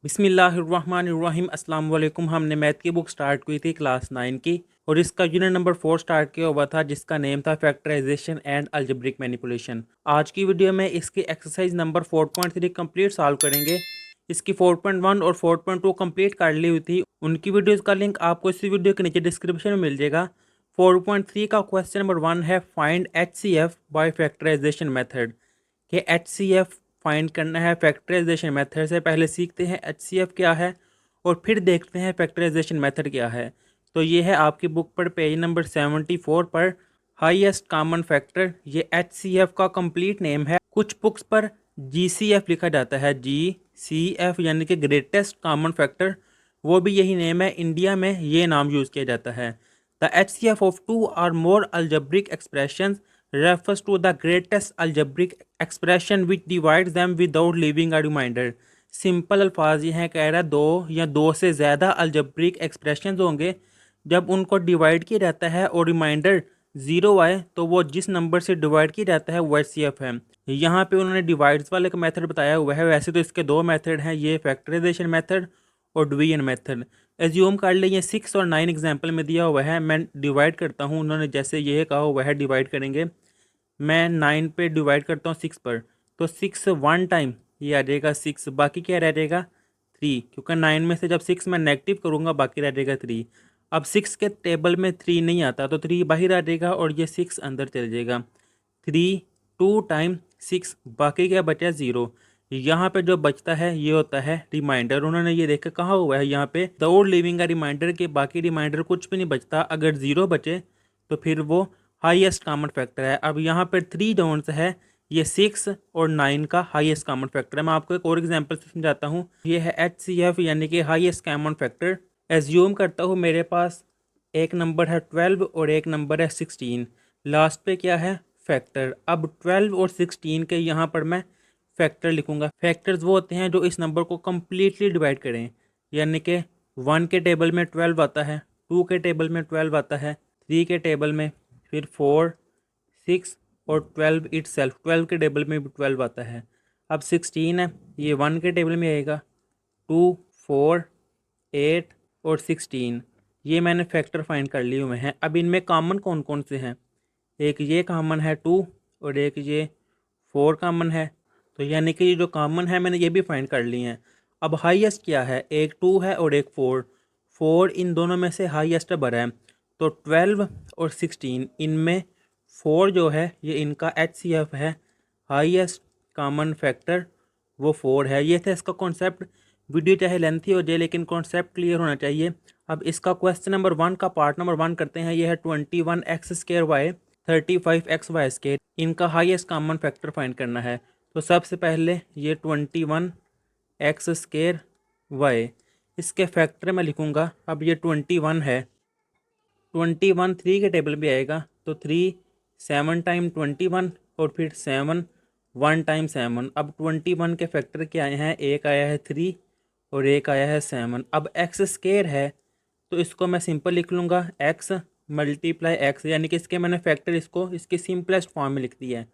बिस्मिल्लाहिर्रहमानिर्रहीम अस्सलाम वालेकुम। हमने मैथ की बुक स्टार्ट की थी क्लास 9 की और इसका यूनिट नंबर 4 स्टार्ट किया हुआ था जिसका नेम था फैक्टराइजेशन एंड अलजेब्रिक मैनिपुलेशन। आज की वीडियो में इसकी एक्सरसाइज नंबर 4.3 कंप्लीट सॉल्व करेंगे। इसकी 4.1 और 4.2 कंप्लीट कर ली हुई थी, उनकी वीडियोज़ का लिंक आपको इसी वीडियो के नीचे डिस्क्रिप्शन में मिल जाएगा। 4.3 का क्वेश्चन नंबर 1 है find HCF by factorisation method. कि HCF फाइंड करना है फैक्टराइजेशन मेथड से। पहले सीखते हैं HCF क्या है और फिर देखते हैं फैक्टराइजेशन मेथड क्या है। तो ये है आपकी बुक पर पेज नंबर 74 पर हाईएस्ट कॉमन फैक्टर। ये HCF का कंप्लीट नेम है। कुछ बुक्स पर GCF लिखा जाता है, GCF यानी कि ग्रेटेस्ट कॉमन फैक्टर, वो भी यही नेम है। इंडिया में ये नाम यूज़ किया जाता है। द HCF ऑफ टू और more algebraic expression refers to the greatest algebraic expression which divides them without leaving a remainder। Simple अल्फाज ये हैं, कह रहा है दो या दो से ज़्यादा अलजेब्रिक एक्सप्रेशन होंगे, जब उनको डिवाइड किया जाता है और रिमाइंडर ज़ीरो आए तो वो जिस नंबर से डिवाइड किया जाता है वो HCF है। यहाँ पे उन्होंने डिवाइड्स वाले का मेथड बताया हुआ है। वैसे तो इसके दो मेथड हैं, ये फैक्टराइजेशन मेथड और डिवीजन मेथड। एज्यूम कर लें ये 6 और 9 एग्जाम्पल में दिया हुआ है। मैं डिवाइड करता हूँ, उन्होंने जैसे ये कहा हुआ है डिवाइड करेंगे। मैं 9 पे डिवाइड करता हूँ 6 पर, तो 6 वन टाइम ये आ जाएगा 6, बाकी क्या रह जाएगा 3, क्योंकि 9 में से जब 6 मैं नेगेटिव करूँगा बाकी रह जाएगा 3। अब 6 के टेबल में 3 नहीं आता तो 3 बाहर आ जाएगा और ये 6 अंदर चल जाएगा। 3 2 टाइम 6, बाकी क्या बचा 0। यहाँ पे जो बचता है ये होता है रिमाइंडर। उन्होंने ये देखा कहा हुआ है यहाँ पे द ओल्ड लिविंग का रिमाइंडर के बाकी रिमाइंडर कुछ भी नहीं बचता। अगर 0 बचे तो फिर वो हाईएस्ट कॉमन फैक्टर है। अब यहाँ पर 3 जोन्स है, ये 6 और 9 का हाईएस्ट कॉमन फैक्टर है। मैं आपको एक और एग्जांपल से समझाता हूँ। ये है HCF यानी कि हाईएस्ट कॉमन फैक्टर। एज्यूम करता हूँ मेरे पास एक नंबर है 12 और एक नंबर है 16। लास्ट पे क्या है फैक्टर। अब 12 और 16 के यहाँ पर मैं फैक्टर लिखूंगा। फैक्टर्स वो होते हैं जो इस नंबर को कम्प्लीटली डिवाइड करें, यानी कि 1 के टेबल में 12 आता है, 2 के टेबल में 12 आता है, 3 के टेबल में, फिर 4 6 और 12 इट सेल्फ 12 के टेबल में भी 12 आता है। अब 16 है, ये 1 के टेबल में आएगा, 2 4 8 और 16। ये मैंने फैक्टर फाइंड कर लिए हुए हैं। अब इनमें कॉमन कौन कौन से हैं, एक ये कॉमन है 2 और एक ये 4 कॉमन है। तो यानी कि ये जो कॉमन है मैंने ये भी फाइंड कर लिए हैं। अब हाईएस्ट क्या है, एक 2 है और एक 4। 4 इन दोनों में से हाईएस्ट बड़ा है, तो 12 और 16 इनमें 4 जो है ये इनका HCF है। हाईएस्ट कॉमन फैक्टर वो 4 है। ये था इसका कॉन्सेप्ट। वीडियो चाहे लेंथी हो जाए लेकिन कॉन्सेप्ट क्लियर होना चाहिए। अब इसका क्वेश्चन नंबर 1 का पार्ट नंबर 1 करते हैं। ये है 21x² 35xy²। इनका हाईएस्ट कॉमन फैक्टर फाइंड करना है। तो सबसे पहले ये 21x², इसके फैक्टर में लिखूंगा। अब ये 21 है, 21 3 के टेबल में आएगा, तो 3 7 टाइम 21 और फिर 7 1 टाइम 7। अब 21 के फैक्टर क्या आए हैं, एक आया है 3 और एक आया है 7। अब x² है तो इसको मैं सिंपल लिख लूँगा, x मल्टीप्लाई x, यानी कि इसके मैंने फैक्टर इसको इसके सिंपलेस्ट फॉर्म में लिख दिया है।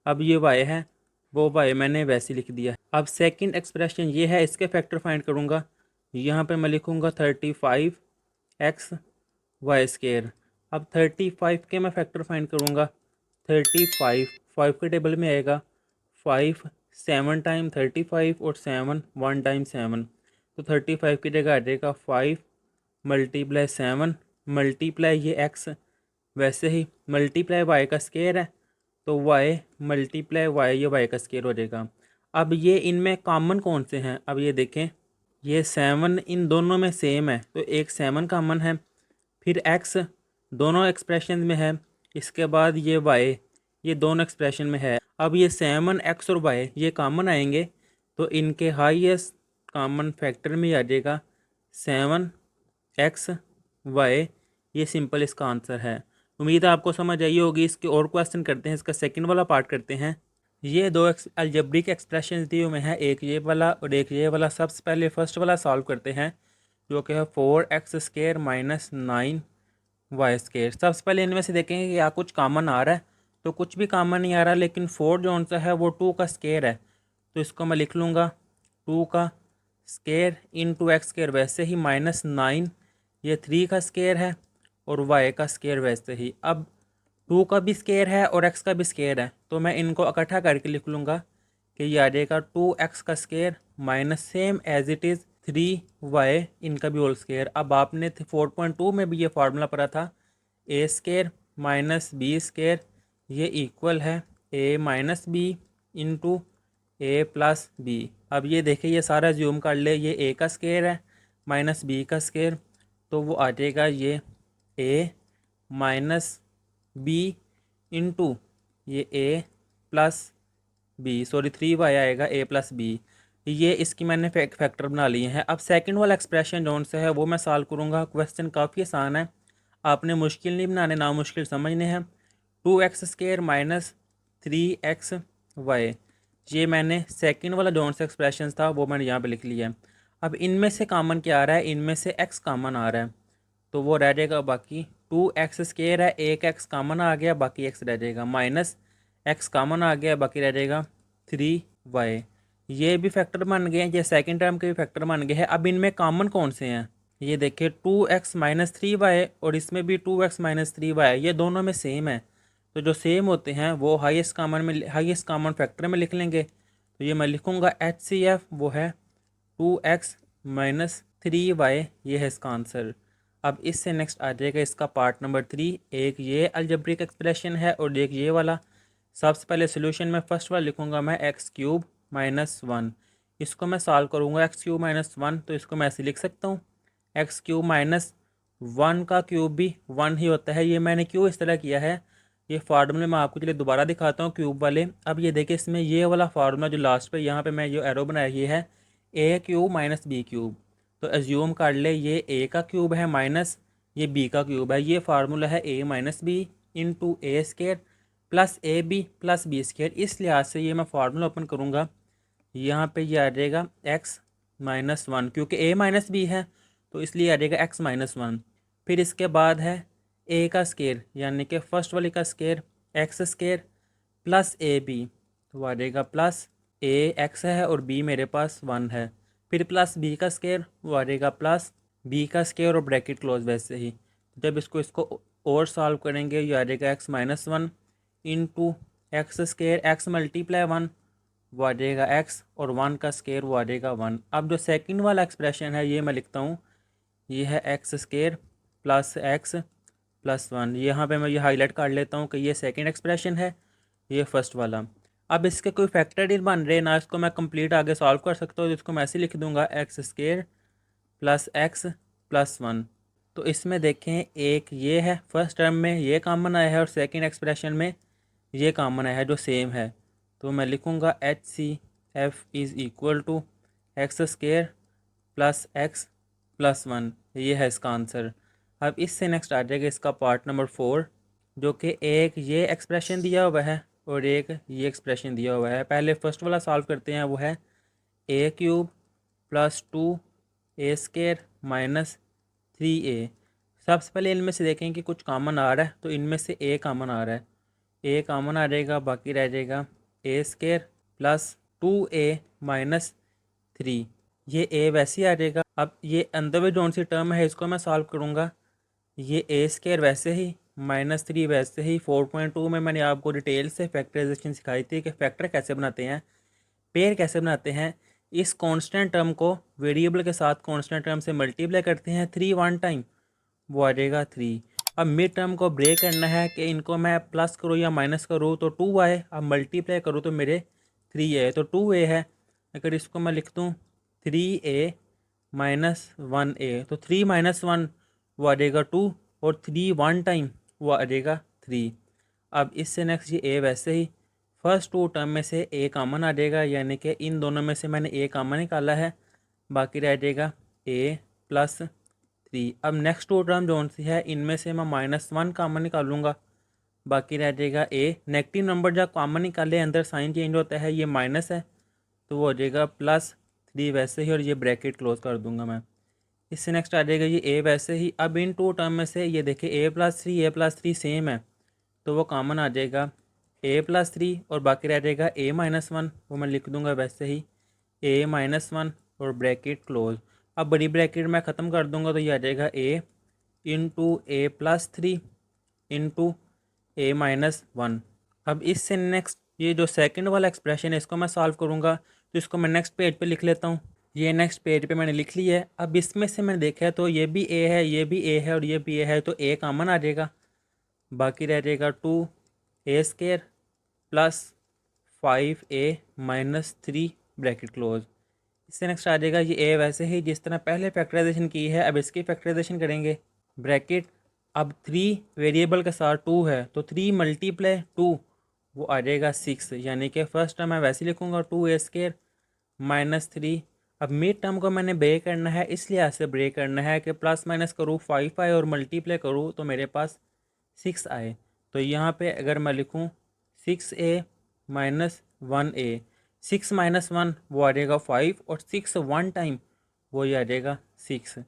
अब ये y है, वो y मैंने वैसे लिख दिया। अब सेकंड एक्सप्रेशन ये है, इसके फैक्टर फाइंड करूँगा। यहाँ पे मैं लिखूँगा 35x y²। अब 35 के मैं फैक्टर फाइंड करूँगा। 35 5 के टेबल में आएगा, 5 7 टाइम 35 और 7 1 टाइम 7। तो 35 की जगह आ जाएगा 5 मल्टीप्लाई 7 मल्टीप्लाई ये x, वैसे ही मल्टीप्लाई y का स्केयर है तो y मल्टीप्लाई y, ये y का स्केयर हो जाएगा। अब ये इनमें कॉमन कौन से हैं, अब ये देखें, ये 7 इन दोनों में सेम है तो एक 7 कॉमन है, फिर x दोनों एक्सप्रेशन में है, इसके बाद ये y ये दोनों एक्सप्रेशन में है। अब ये 7 x और y ये कॉमन आएंगे तो इनके हाईएस्ट कॉमन फैक्टर में आ जाएगा 7x y। ये सिंपल इसका आंसर है। उम्मीद है आपको समझ आई होगी। इसके और क्वेश्चन करते हैं, इसका सेकंड वाला पार्ट करते हैं। ये दो अलजेब्रिक एक्सप्रेशन दिए हुए हैं, एक ये वाला और एक ये वाला। सबसे पहले फर्स्ट वाला सॉल्व करते हैं जो कि है 4x² - 9y²। सबसे पहले इनमें से देखेंगे कि क्या कुछ कॉमन आ रहा है, तो कुछ भी कॉमन नहीं आ रहा, लेकिन 4 जो सा है वो 2 का स्केयर है, तो इसको मैं लिख लूँगा 2 का स्केयर इंटू एक्स स्केयर वैसे ही -9 ये 3 का स्केयर है और वाई का स्केयर वैसे ही। अब 2 का भी स्केयर है और एक्स का भी स्केयर है, तो मैं इनको इकट्ठा करके लिख लूँगा कि ये आ जाएगा 2x का square minus same as it is 3y इनका भी होल स्केयर। अब आपने 4.2 में भी ये फार्मूला पढ़ा था, ए स्केयर माइनस बी स्केयर ये इक्वल है ए माइनस बी इंटू ए प्लस बी। अब ये देखिए ये सारा ज्यूम कर ले, ये ए का स्केयर है माइनस बी का स्केयर, तो वो आ जाएगा ये ए माइनस बी इंटू ये ए प्लस बी, सॉरी 3y आएगा ए प्लस बी। ये इसकी मैंने फैक्टर बना लिए हैं। अब सेकंड वाला एक्सप्रेशन जौन से है वो मैं सॉल्व करूँगा। क्वेश्चन काफ़ी आसान है, आपने मुश्किल नहीं बनाने, ना मुश्किल समझने हैं। 2x स्केयर माइनस 3xy, ये मैंने सेकंड वाला जौन सा एक्सप्रेशन था वो मैंने यहाँ पे लिख लिया है। अब इनमें से कॉमन क्या आ रहा है, इनमें से x कॉमन आ रहा है, तो वो रह जाएगा बाकी 2x स्केयर है, एक x कॉमन आ गया, बाकी x रह जाएगा, माइनस x कॉमन आ गया, बाकी रह जाएगा 3y। ये भी फैक्टर बन गए हैं, ये सेकंड टर्म के भी फैक्टर बन गए हैं। अब इनमें कॉमन कौन से हैं, ये देखिए 2x माइनस 3y और इसमें भी 2x माइनस 3y, ये दोनों में सेम है, तो जो सेम होते हैं वो हाईएस्ट कॉमन फैक्टर में लिख लेंगे। तो ये मैं लिखूँगा HCF वो है 2x माइनस 3y, ये है इसका आंसर। अब इससे नेक्स्ट आ जाएगा इसका पार्ट नंबर 3, एक ये अलजेब्रिक एक्सप्रेशन है और एक ये वाला। सबसे पहले सोल्यूशन में फर्स्ट वाला लिखूँगा मैं x³ माइनस 1, इसको मैं सॉल्व करूँगा x³ माइनस 1, तो इसको मैं ऐसे लिख सकता हूँ x³ माइनस 1 का क्यूब भी 1 ही होता है। ये मैंने क्यों इस तरह किया है, ये फार्मूले मैं आपको चलिए दोबारा दिखाता हूँ क्यूब वाले। अब ये देखिए इसमें ये वाला फार्मूला जो लास्ट पे यहाँ पे मैं जो एरो बनाया ये है a³ माइनस b³, तो एज्यूम कर ले ये a का क्यूब है माइनस ये b का क्यूब है। ये फार्मूला है a minus B into A square plus A B plus B square. इस लिहाज से ये मैं फार्मूला ओपन करूँगा, यहाँ पे ये आ जाएगा x माइनस 1, क्योंकि a माइनस बी है तो इसलिए आ जाएगा x माइनस 1। फिर इसके बाद है a का स्केयर यानी कि फर्स्ट वाले का square x square plus A B, तो आ जाएगा प्लस a x है और b मेरे पास 1 है। फिर प्लस b का स्केयर वो आ जाएगा प्लस b का स्केयर और ब्रैकेट क्लोज वैसे ही। जब इसको और सॉल्व करेंगे ये आ जाएगा x minus 1 into x square x multiply 1 वो आ जाएगा x और 1 का स्केयर वो आ जाएगा 1। अब जो सेकंड वाला एक्सप्रेशन है ये मैं लिखता हूँ, ये है x square plus x plus 1। यहाँ पे मैं ये हाईलाइट कर लेता हूँ कि ये सेकंड एक्सप्रेशन है, ये फर्स्ट वाला। अब इसके कोई फैक्टर नहीं बन रहे ना, इसको मैं कंप्लीट आगे सॉल्व कर सकता हूँ, इसको मैं ऐसे लिख दूंगा x square plus X plus 1। तो इसमें देखें एक ये है फर्स्ट टर्म में ये कॉमन आया है और सेकंड एक्सप्रेशन में ये कॉमन आया है जो सेम है, तो मैं लिखूँगा HCF is equal to X square plus X plus 1, ये है इसका आंसर। अब इससे नेक्स्ट आ जाएगा इसका पार्ट नंबर 4, जो कि एक ये एक्सप्रेशन दिया हुआ है और एक ये एक्सप्रेशन दिया हुआ है। पहले फर्स्ट वाला सॉल्व करते हैं, वो है a³ plus 2a square minus 3a। सबसे पहले इनमें से देखें कि कुछ कॉमन आ रहा है, तो इनमें से a कॉमन आ रहा है, a कॉमन आ जाएगा, बाकी रह जाएगा a square plus 2a minus 3, ये a वैसे ही आ जाएगा। अब ये अंदर में जौन सी टर्म है इसको मैं सॉल्व करूँगा, ये a स्केयर वैसे ही माइनस 3 वैसे ही। 4.2 में मैंने आपको डिटेल से फैक्टराइजेशन सिखाई थी कि फैक्टर कैसे बनाते हैं, पेयर कैसे बनाते हैं। इस कांस्टेंट टर्म को वेरिएबल के साथ कांस्टेंट टर्म से मल्टीप्लाई करते हैं 3 1 टाइम, वो आ जाएगा 3। अब मिड टर्म को ब्रेक करना है कि इनको मैं प्लस करूँ या माइनस करूँ, तो 2 आए, अब मल्टीप्लाई करूँ तो मेरे 3 आए, तो 2a है। अगर इसको मैं लिख दूँ 3a माइनस 1a, तो 3 माइनस 1 वो आ जाएगा 2 और 3 1 टाइम वो आ जाएगा 3। अब इससे नेक्स्ट ये a वैसे ही फर्स्ट 2 टर्म में से a कॉमन आ जाएगा, यानी कि इन दोनों में से मैंने a कॉमन निकाला है, बाकी रह जाएगा a प्लस 3। अब नेक्स्ट 2 टर्म जौन सी है इनमें से मैं -1 कॉमन निकालूंगा, बाकी रह जाएगा a। नेगेटिव नंबर जब कॉमन निकाले अंदर साइन चेंज होता है, ये माइनस है तो वो हो जाएगा +3 वैसे ही, और ये ब्रैकेट क्लोज कर दूंगा मैं। इससे नेक्स्ट आ जाएगा ये a वैसे ही। अब इन 2 टर्म में से ये देखिए a+3 सेम है, तो वो कॉमन आ जाएगा a+3 और बाकी रह जाएगा a-1, वो मैं लिख दूंगा वैसे ही a-1 और ब्रैकेट क्लोज। अब बड़ी ब्रैकेट मैं ख़त्म कर दूंगा तो ये आ जाएगा a into A plus 3 into A minus 1। अब इससे नेक्स्ट ये जो सेकंड वाला एक्सप्रेशन है इसको मैं सॉल्व करूंगा, तो इसको मैं नेक्स्ट पेज पे लिख लेता हूँ। ये नेक्स्ट पेज पे मैंने लिख लिया है। अब इसमें से मैंने देखा है तो ये भी a है, ये भी a है और ये भी a है, तो a कॉमन आ जाएगा। बाकी रह जाएगा 2a² plus 5a minus 3 bracket close. इससे नेक्स्ट आ जाएगा ये a वैसे ही जिस तरह पहले फैक्टराइजेशन की है, अब इसकी फैक्टराइजेशन करेंगे। ब्रैकेट अब 3 वेरिएबल के साथ 2 है तो 3 मल्टीप्लाई 2 वो आ जाएगा 6, यानी कि फर्स्ट टर्म मैं वैसे लिखूँगा 2a² माइनस 3। अब मिड टर्म को मैंने ब्रेक करना है, इसलिए ऐसे ब्रेक करना है कि प्लस माइनस करूँ 5 आए और मल्टीप्लाई करूँ तो मेरे पास 6 आए। तो यहाँ पे अगर मैं लिखूँ 6a माइनस 1a, 6 माइनस 1 वो आ जाएगा 5 और 6 1 टाइम वो ये आ जाएगा 6।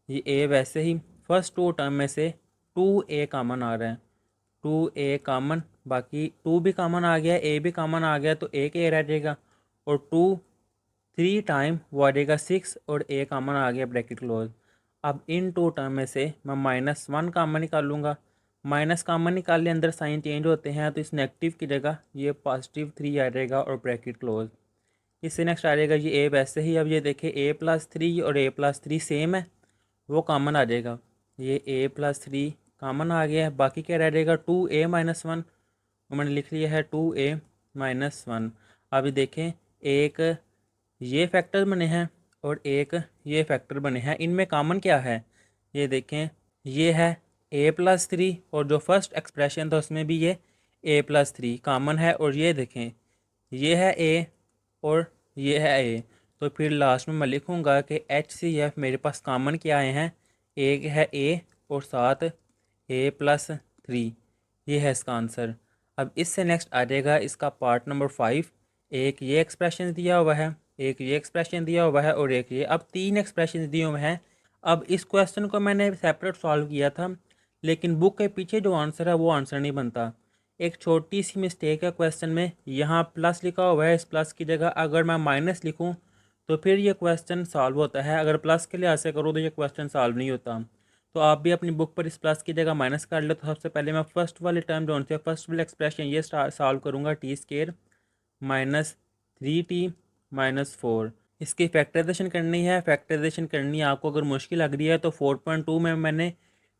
ये a वैसे ही फर्स्ट 2 टर्म में से 2a कॉमन आ रहा है, 2a कॉमन, बाकी 2 भी कॉमन आ गया, a भी कॉमन आ गया तो एक a रह जाएगा और 3 टाइम वो आ जाएगा 6 और a कॉमन आ गया ब्रैकेट क्लोज। अब इन 2 टर्म में से मैं -1 कॉमन निकालूंगा, माइनस कॉमन निकालने अंदर साइन चेंज होते हैं तो इस नेगेटिव की जगह ये +3 आ जाएगा और ब्रैकेट क्लोज। इससे नेक्स्ट आ जाएगा ये a वैसे ही। अब ये देखें a+3 और a+3 सेम है, वो कॉमन आ जाएगा, ये a+3 कॉमन आ गया है। बाकी क्या रह जाएगा 2a माइनस 1, मैंने लिख लिया है 2a माइनस 1। अभी देखें एक ये फैक्टर बने हैं और एक ये फैक्टर बने हैं, इनमें कॉमन क्या है ये देखें, ये है a+3 और जो फर्स्ट एक्सप्रेशन था उसमें भी ये a+3 कॉमन है और ये देखें ये है a और ये है a। तो फिर लास्ट में मैं लिखूँगा कि HCF मेरे पास कॉमन क्या आए हैं, एक है a और साथ a+3, ये है इसका आंसर। अब इससे नेक्स्ट आ जाएगा इसका पार्ट नंबर 5। एक ये एक्सप्रेशन दिया हुआ है, एक ये एक्सप्रेशन दिया हुआ है और एक ये, अब 3 एक्सप्रेशन दिए हुए हैं। अब इस क्वेश्चन को मैंने सेपरेट सॉल्व किया था लेकिन बुक के पीछे जो आंसर है वो आंसर नहीं बनता। एक छोटी सी मिस्टेक है क्वेश्चन में, यहाँ प्लस लिखा हुआ है, इस प्लस की जगह अगर मैं माइनस लिखूँ तो फिर ये क्वेश्चन सॉल्व होता है, अगर प्लस के लिहाज से करो तो ये क्वेश्चन सॉल्व नहीं होता। तो आप भी अपनी बुक पर इस प्लस की जगह माइनस कर लो। तो सबसे पहले मैं फर्स्ट वाले टर्म जो है फर्स्ट वाले एक्सप्रेशन ये सॉल्व करूँगा, t² माइनस 3t माइनस 4। इसकी फैक्टराइजेशन करनी है, फैक्टराइजेशन करनी है आपको अगर मुश्किल लग रही है तो 4.2 में मैंने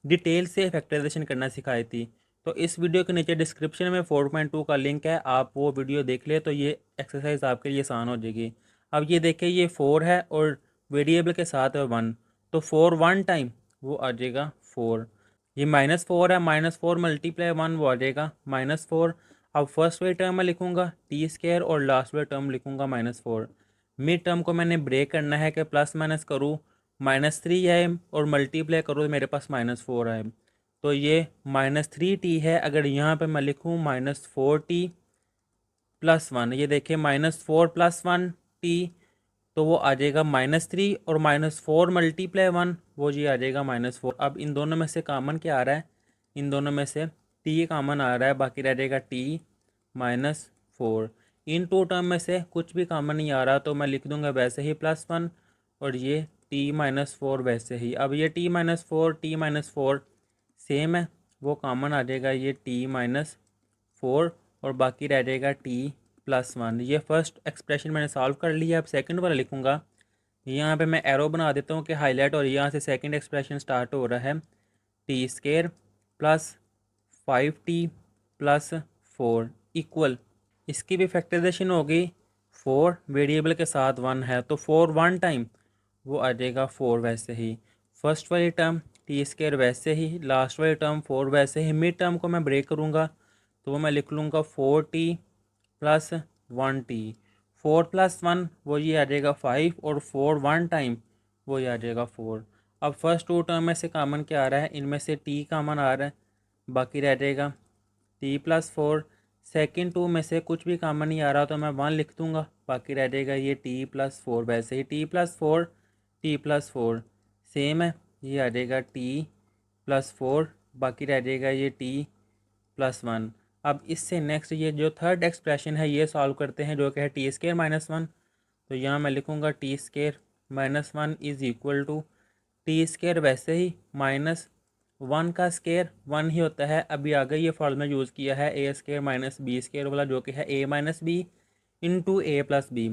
डिटेल से फैक्टराइजेशन करना सिखाई थी, तो इस वीडियो के नीचे डिस्क्रिप्शन में 4.2 का लिंक है, आप वो वीडियो देख ले तो ये एक्सरसाइज आपके लिए आसान हो जाएगी। अब ये देखिए ये 4 है और वेरिएबल के साथ है 1, तो 4 1 टाइम वो आ जाएगा 4। ये -4 है, -4 मल्टीप्लाई 1 वो आ जाएगा -4। अब फर्स्ट वाली टर्म मैं लिखूँगा t² और लास्ट वाली टर्म लिखूँगा -4। मिड टर्म को मैंने ब्रेक करना है कि प्लस माइनस करूँ, -3 आए और मल्टीप्लाई करूँ तो मेरे पास -4 आए, तो ये -3t है। अगर यहाँ पे मैं लिखूँ -4t प्लस 1, ये देखिए -4 प्लस 1t तो वो आ जाएगा -3 और -4 मल्टीप्लाई 1 वो जी आ जाएगा -4। अब इन दोनों में से कॉमन क्या आ रहा है, इन दोनों में से t कॉमन आ रहा है, बाकी रह जाएगा t -4। इन 2 टर्म में से कुछ भी कॉमन नहीं आ रहा तो मैं लिख दूंगा वैसे ही +1 और ये t-4 वैसे ही। अब ये t-4 सेम है, वो कॉमन आ जाएगा ये t-4 और बाकी रह जाएगा t+1। ये फर्स्ट एक्सप्रेशन मैंने सॉल्व कर लिया। अब सेकंड वाला लिखूँगा, यहाँ पे मैं एरो बना देता हूँ कि हाईलाइट, और यहाँ से सेकंड एक्सप्रेशन स्टार्ट हो रहा है t² plus 5t plus 4 equal, इसकी भी फैक्टराइजेशन होगी, 4 वेरिएबल के साथ 1 है तो 4 1 टाइम वो आ जाएगा 4 वैसे ही। फर्स्ट वाली टर्म t² वैसे ही, लास्ट वाली टर्म 4 वैसे ही। मिड टर्म को मैं ब्रेक करूँगा तो वो मैं लिख लूँगा 4t प्लस 1t, 4 प्लस 1 वो ये आ जाएगा 5 और 4 1 टाइम वो ये आ जाएगा 4। अब फर्स्ट 2 टर्म में से कॉमन क्या आ रहा है, इनमें से t कॉमन आ रहा है, बाकी रह जाएगा t+4। सेकंड 2 में से कुछ भी कॉमन नहीं आ रहा तो मैं 1 लिख दूँगा, बाकी रह जाएगा ये t+4 वैसे ही, t+4 सेम है, ये आ जाएगा t+4, बाकी रह जाएगा ये t+1। अब इससे नेक्स्ट ये जो थर्ड एक्सप्रेशन है ये सॉल्व करते हैं जो कि है t² -1। तो यहाँ मैं लिखूँगा t² -1 is equal to T square, वैसे ही -1 का स्केयर 1 ही होता है। अभी आगे ये फॉर्मूला यूज़ किया है ए स्केयर माइनस बी स्केयर वाला, जो कि है ए माइनस बी इंटू ए प्लस बी।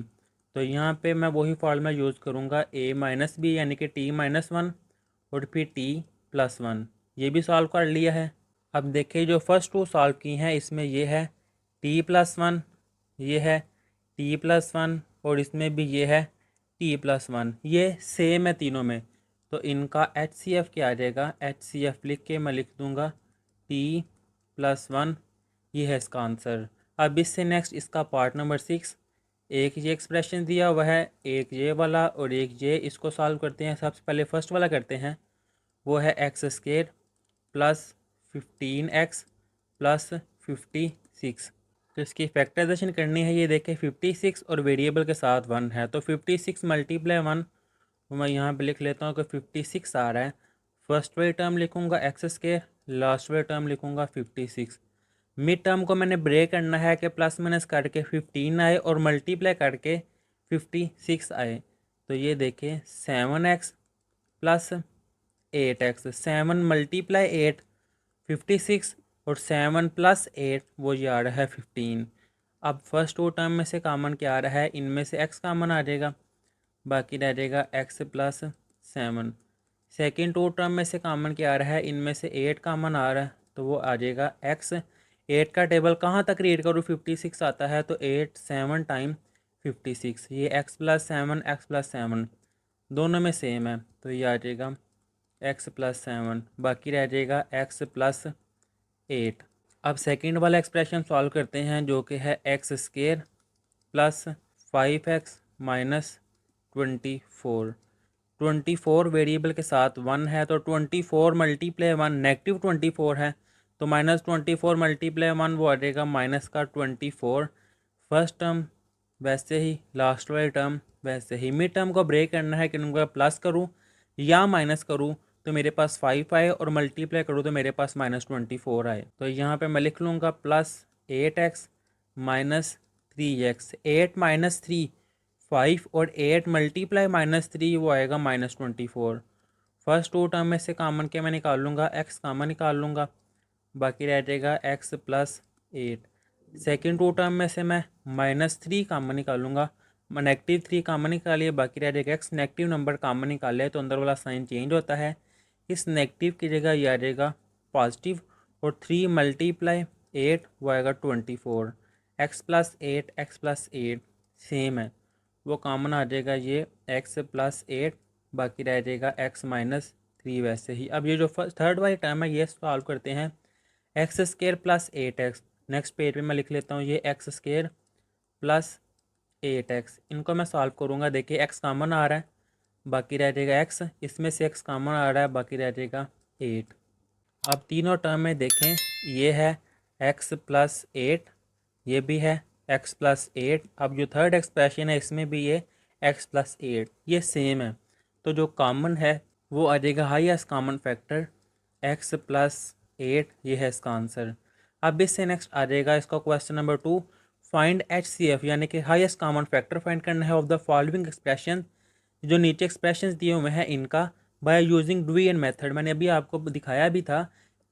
तो यहाँ पे मैं वही फार्मूला यूज़ करूँगा, ए माइनस बी यानी कि टी -1 और फिर टी +1। ये भी सॉल्व कर लिया है। अब देखिए जो फर्स्ट टू सॉल्व की हैं, इसमें ये है t+1, ये है t+1 और इसमें भी ये है t+1। ये सेम है तीनों में, तो इनका HCF क्या आ जाएगा, HCF लिख के मैं लिख दूँगा t+1। ये है इसका आंसर। अब इससे नेक्स्ट इसका पार्ट नंबर 6, एक ये एक्सप्रेशन दिया हुआ है, एक ये वाला और एक ये, इसको सॉल्व करते हैं। सबसे पहले फर्स्ट वाला करते हैं, वो है x² प्लस 15x प्लस 56। तो इसकी फैक्टराइजेशन करनी है। ये देखें 56 और वेरिएबल के साथ 1 है, तो 56 मल्टीप्लाई 1, तो मैं यहाँ पे लिख लेता हूँ कि 56 आ रहा है। फर्स्ट वाली टर्म लिखूँगा x², लास्ट वाली टर्म लिखूँगा 56। मिड टर्म को मैंने ब्रेक करना है कि प्लस माइनस करके 15 आए और मल्टीप्लाई करके 56 आए। तो ये देखें 7x प्लस 8x, 7 मल्टीप्लाई 8 56 और 7 प्लस 8 वो ये आ रहा है 15। अब फर्स्ट टू टर्म में से कॉमन क्या आ रहा है, इनमें से x कॉमन आ जाएगा, बाकी रह जाएगा x plus 7। Second two term में से कॉमन क्या आ रहा है, इनमें से 8 कॉमन आ रहा है, तो वो आ जाएगा x। 8 का टेबल कहाँ तक रीड करूँ, 56 आता है, तो 8 7 टाइम 56, ये x प्लस 7 x प्लस 7 दोनों में सेम है, तो ये आ जाएगा x प्लस 7, बाकी रह जाएगा x प्लस 8। अब सेकंड वाला एक्सप्रेशन सॉल्व करते हैं, जो कि है x² plus 5x minus 24। 24 variable के साथ 1 है, तो 24 मल्टीप्लाई 1 नेगेटिव 24 है, तो -24 मल्टीप्लाई 1 वो आ जाएगा माइनस का 24। फर्स्ट टर्म वैसे ही, लास्ट वाली टर्म वैसे ही। मिड टर्म को ब्रेक करना है कि उनका प्लस करूँ या माइनस करूँ, तो मेरे पास 5 आए और मल्टीप्लाई करूँ तो मेरे पास -24 आए। तो यहाँ पे मैं लिख लूँगा plus 8x minus 3x। 8 minus 3 5 और 8 मल्टीप्लाई -3 वो आएगा -24। फर्स्ट टू टर्म में से कॉमन के मैं निकाल लूँगा, x कॉमन निकाल लूँगा, बाकी रह जाएगा x plus 8। Second two term में से मैं -3 कॉमन निकालूंगा, -3 कॉमन निकालिए, बाकी रह जाएगा x। नेगेटिव नंबर कॉमन निकाले तो अंदर वाला साइन चेंज होता है, इस नेगेटिव की जगह ये आ जाएगा पॉजिटिव, और 3 मल्टीप्लाई 8 वो आएगा 24। x plus 8 x plus 8 same है, वो कॉमन आ जाएगा ये x प्लस 8, बाकी रह जाएगा x माइनस 3 वैसे ही। अब ये जो थर्ड वाली टर्म है ये सॉल्व करते हैं, x² plus 8x। Next page पे मैं लिख लेता हूँ ये x² प्लस 8x, इनको मैं सॉल्व करूँगा। देखिए x कॉमन आ रहा है, बाकी रह जाएगा x, इसमें से x कॉमन आ रहा है, बाकी रह जाएगा 8। अब तीनों टर्म में देखें, ये है x प्लस 8, ये भी है x प्लस 8। अब जो थर्ड एक्सप्रेशन है इसमें भी ये x प्लस 8, ये सेम है, तो जो कॉमन है वो आ जाएगा highest common factor x plus 8, ये है इसका आंसर। अब इससे नेक्स्ट आ जाएगा इसका क्वेश्चन नंबर 2, फाइंड HCF यानी कि हाईएस्ट कॉमन फैक्टर फाइंड करना है ऑफ द फॉलोइंग एक्सप्रेशन। जो नीचे एक्सप्रेशंस दिए हुए हैं इनका बाय यूजिंग डिवीजन मेथड। मैंने अभी आपको दिखाया भी था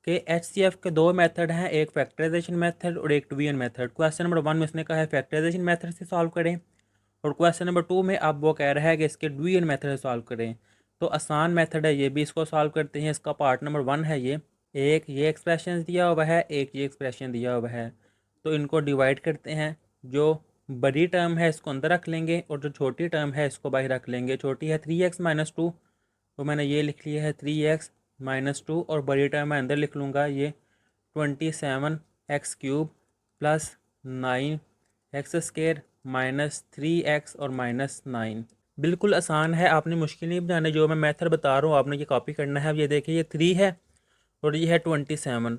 कि HCF के दो मेथड हैं, एक फैक्टराइजेशन मेथड और एक डिवीजन मेथड। क्वेश्चन नंबर 1 में इसने कहा है फैक्टराइजेशन मेथड से सॉल्व करें, और क्वेश्चन नंबर 2 में अब वो कह रहा है कि इसके डिवीजन मेथड से सॉल्व करें। तो आसान मेथड है ये भी, इसको सॉल्व करते हैं। इसका पार्ट नंबर 1 है ये, एक ये एक्सप्रेशन दिया हुआ है, एक ये एक्सप्रेशन दिया हुआ है, तो इनको डिवाइड करते हैं। जो बड़ी टर्म है इसको अंदर रख लेंगे और जो छोटी टर्म है इसको बाहर रख लेंगे। छोटी है 3x माइनस 2, तो मैंने ये लिख लिया है 3x माइनस 2, और बड़ी टर्म मैं अंदर लिख लूँगा ये 27x³ plus 9x² minus 3x और माइनस 9। बिल्कुल आसान है, आपने मुश्किल नहीं बनाना। जो मैं मेथड बता रहा हूँ आपने ये कॉपी करना है। अब ये देखिए ये 3 है और ये है 27।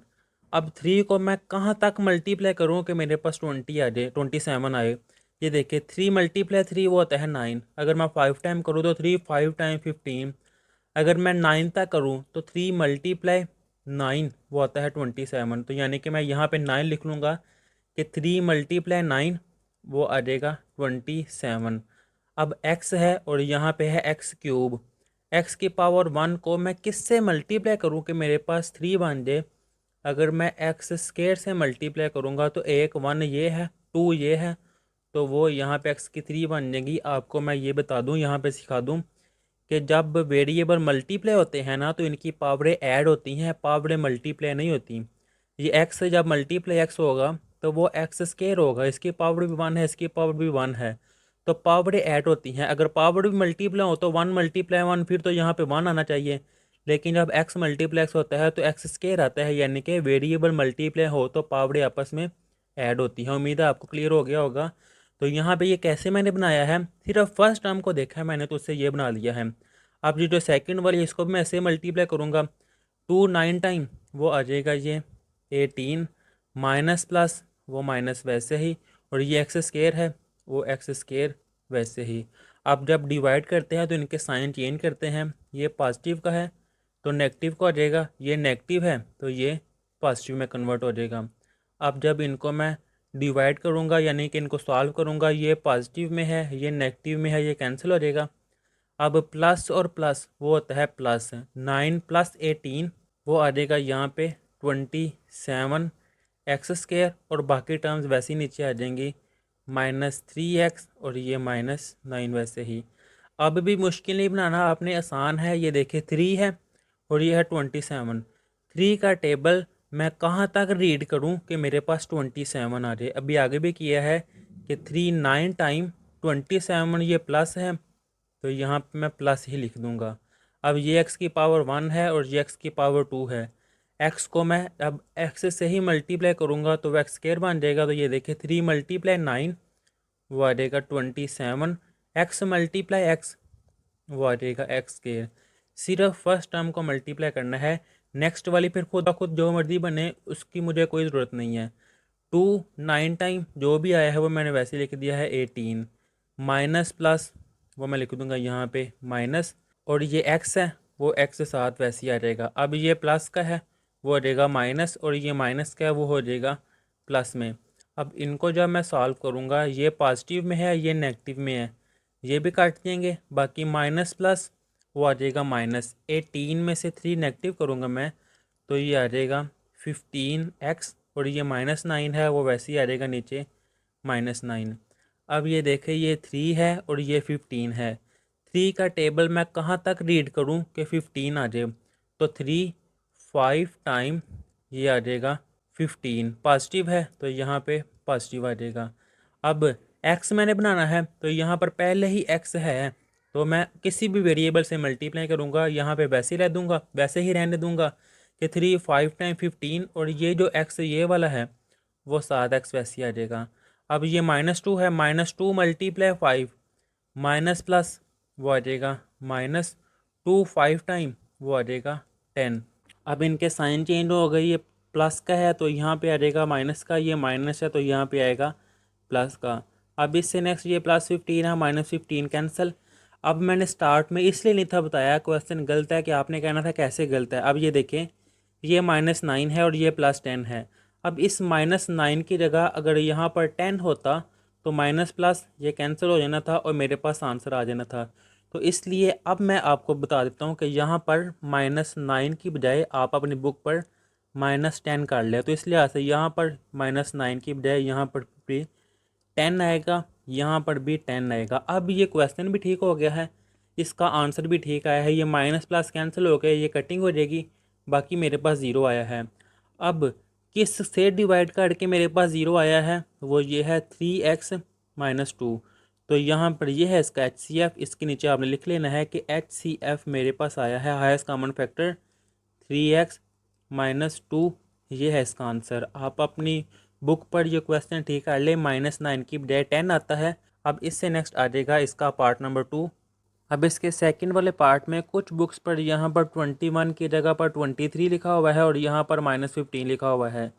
अब 3 को मैं कहाँ तक मल्टीप्लाई करूँ कि मेरे पास 20 आ जाए, 27 आए। ये देखिए 3 मल्टीप्लाई 3 वो होता है 9। अगर मैं 5 टाइम करूँ तो 3 5 टाइम 15। अगर मैं 9 तक करूँ तो 3 मल्टीप्लाई 9 वो आता है 27। तो यानी कि मैं यहाँ पे 9 लिख लूँगा कि 3 मल्टीप्लाई 9 वो आ जाएगा 27। अब x है और यहाँ पे है x क्यूब। x की पावर 1 को मैं किससे मल्टीप्लाई करूँ कि मेरे पास 3 बन जाए। अगर मैं x स्क्वायर से मल्टीप्लाई करूँगा तो 1 ये है, 2 ये है, तो वो यहाँ पे x की 3 बन जाएंगी। आपको मैं ये बता दूँ, यहाँ पे सिखा दूँ कि जब वेरिएबल मल्टीप्लाई होते हैं ना तो इनकी पावरें ऐड होती हैं, पावरें मल्टीप्लाई नहीं होती। ये x से जब मल्टीप्लाई x होगा तो वो x स्क्वायर होगा, इसकी पावर भी 1 है, इसकी पावर भी 1 है, तो पावरें ऐड होती हैं। अगर पावर भी मल्टीप्लाई हो तो 1 मल्टीप्लाई 1, फिर तो यहाँ पे 1 आना चाहिए। लेकिन जब x मल्टीप्लाई x होता है तो x स्क्वायर आता है, यानी कि वेरिएबल मल्टीप्लाई हो तो पावरें आपस में ऐड होती हैं। उम्मीद है आपको क्लियर हो गया होगा। तो यहाँ पे ये कैसे मैंने बनाया है, सिर्फ फर्स्ट टर्म को देखा है मैंने तो उससे ये बना लिया है। अब ये जो सेकंड वाली है इसको भी मैं ऐसे मल्टीप्लाई करूँगा, 2 9 टाइम वो आ जाएगा ये 18, माइनस प्लस वो माइनस वैसे ही, और ये एक्स स्क्वायर है वो एक्स स्क्वायर वैसे ही। अब जब डिवाइड करते हैं तो इनके साइन चेंज करते हैं, ये पॉजिटिव का है तो नेगेटिव का हो जाएगा, ये नेगेटिव है तो ये पॉजिटिव में कन्वर्ट हो जाएगा। अब जब इनको मैं डिवाइड करूँगा यानी कि इनको सॉल्व करूँगा, ये पॉजिटिव में है ये नेगेटिव में है, ये कैंसिल हो जाएगा। अब प्लस और प्लस वो होता है प्लस, 9 + 18 वो आ जाएगा यहाँ पे 27 एक्स स्क्वायर, और बाकी टर्म्स वैसे ही नीचे आ जाएंगी, -3x और ये -9 वैसे ही। अब भी मुश्किल नहीं बनाना आपने, आसान है। ये देखिए 3 है और ये है 27। 3 का टेबल मैं कहाँ तक रीड करूँ कि मेरे पास 27 आ जाए। अभी आगे भी किया है कि 3 9 टाइम 27, ये प्लस है तो यहाँ पे मैं प्लस ही लिख दूँगा। अब ये x की पावर 1 है और ये x की पावर 2 है। x को मैं अब x से ही मल्टीप्लाई करूँगा तो वह एक्स स्क्वायर बन जाएगा। तो ये देखिए 3 × 9 वो आ जाएगा 27, x मल्टीप्लाई x वो आ जाएगा एक्स स्क्वायर। सिर्फ फर्स्ट टर्म को मल्टीप्लाई करना है, नेक्स्ट वाली फिर खुद ब खुद जो मर्जी बने उसकी मुझे कोई ज़रूरत नहीं है। 2 9 टाइम जो भी आया है वो मैंने वैसे लिख दिया है 18, माइनस प्लस वो मैं लिख दूंगा यहाँ पे माइनस, और ये x है वो x के साथ वैसे ही आ जाएगा। अब ये प्लस का है वो हो जाएगा माइनस, और ये माइनस का है वो हो जाएगा प्लस में। अब इनको जब मैं सॉल्व करूँगा, ये पॉजिटिव में है ये नेगेटिव में है, ये भी काट देंगे, बाकी माइनस प्लस वो आ जाएगा -18 में से 3 नेगेटिव करूँगा मैं तो ये आ जाएगा 15x, और ये -9 है वो वैसे ही आ जाएगा नीचे -9। अब ये देखें ये 3 है और ये 15 है। 3 का टेबल मैं कहाँ तक रीड करूँ कि 15 आ जाए, तो 3 5 टाइम ये आ जाएगा 15, पॉजिटिव है तो यहाँ पे पॉजिटिव आ जाएगा। अब x मैंने बनाना है तो यहाँ पर पहले ही x है तो मैं किसी भी वेरिएबल से मल्टीप्लाई करूँगा, यहाँ पे वैसे ही रह दूँगा, वैसे ही रहने दूँगा कि 3 5 टाइम 15, और ये जो x ये वाला है वो 7x वैसे ही आ जाएगा। अब ये -2 है, -2 × 5 माइनस प्लस वो आ जाएगा -2 5 टाइम वो आ जाएगा 10। अब इनके साइन चेंज हो गई, ये प्लस का है तो यहाँ पे आ जाएगा माइनस का, ये माइनस है तो यहाँ पे आएगा प्लस का। अब इससे नेक्स्ट ये +15 है, -15 कैंसिल। अब मैंने स्टार्ट में इसलिए नहीं था बताया, क्वेश्चन गलत है कि आपने कहना था कैसे गलत है। अब ये देखें ये -9 है और ये +10 है। अब इस -9 की जगह अगर यहाँ पर 10 होता तो माइनस प्लस ये कैंसिल हो जाना था और मेरे पास आंसर आ जाना था। तो इसलिए अब मैं आपको बता देता हूँ कि यहाँ पर -9 की बजाय आप अपनी बुक पर -10 कर ले, तो इसलिए से यहाँ पर -9 की बजाय यहाँ पर भी 10 आएगा, यहाँ पर भी 10 आएगा। अब ये क्वेश्चन भी ठीक हो गया है, इसका आंसर भी ठीक आया है। ये माइनस प्लस कैंसिल हो गया, ये कटिंग हो जाएगी, बाकी मेरे पास ज़ीरो आया है। अब किस से डिवाइड करके मेरे पास ज़ीरो आया है, वो ये है 3x - 2। तो यहाँ पर ये है इसका HCF, इसके नीचे आपने लिख लेना है कि HCF मेरे पास आया है हाईएस्ट कॉमन फैक्टर 3x - 2, ये है इसका आंसर। आप अपनी बुक पर ये क्वेश्चन ठीक कर ले, -9 की बजाय 10 आता है। अब इससे नेक्स्ट आ जाएगा इसका पार्ट नंबर 2। अब इसके सेकंड वाले पार्ट में कुछ बुक्स पर यहाँ पर 21 की जगह पर 23 लिखा हुआ है और यहाँ पर -15 लिखा हुआ है।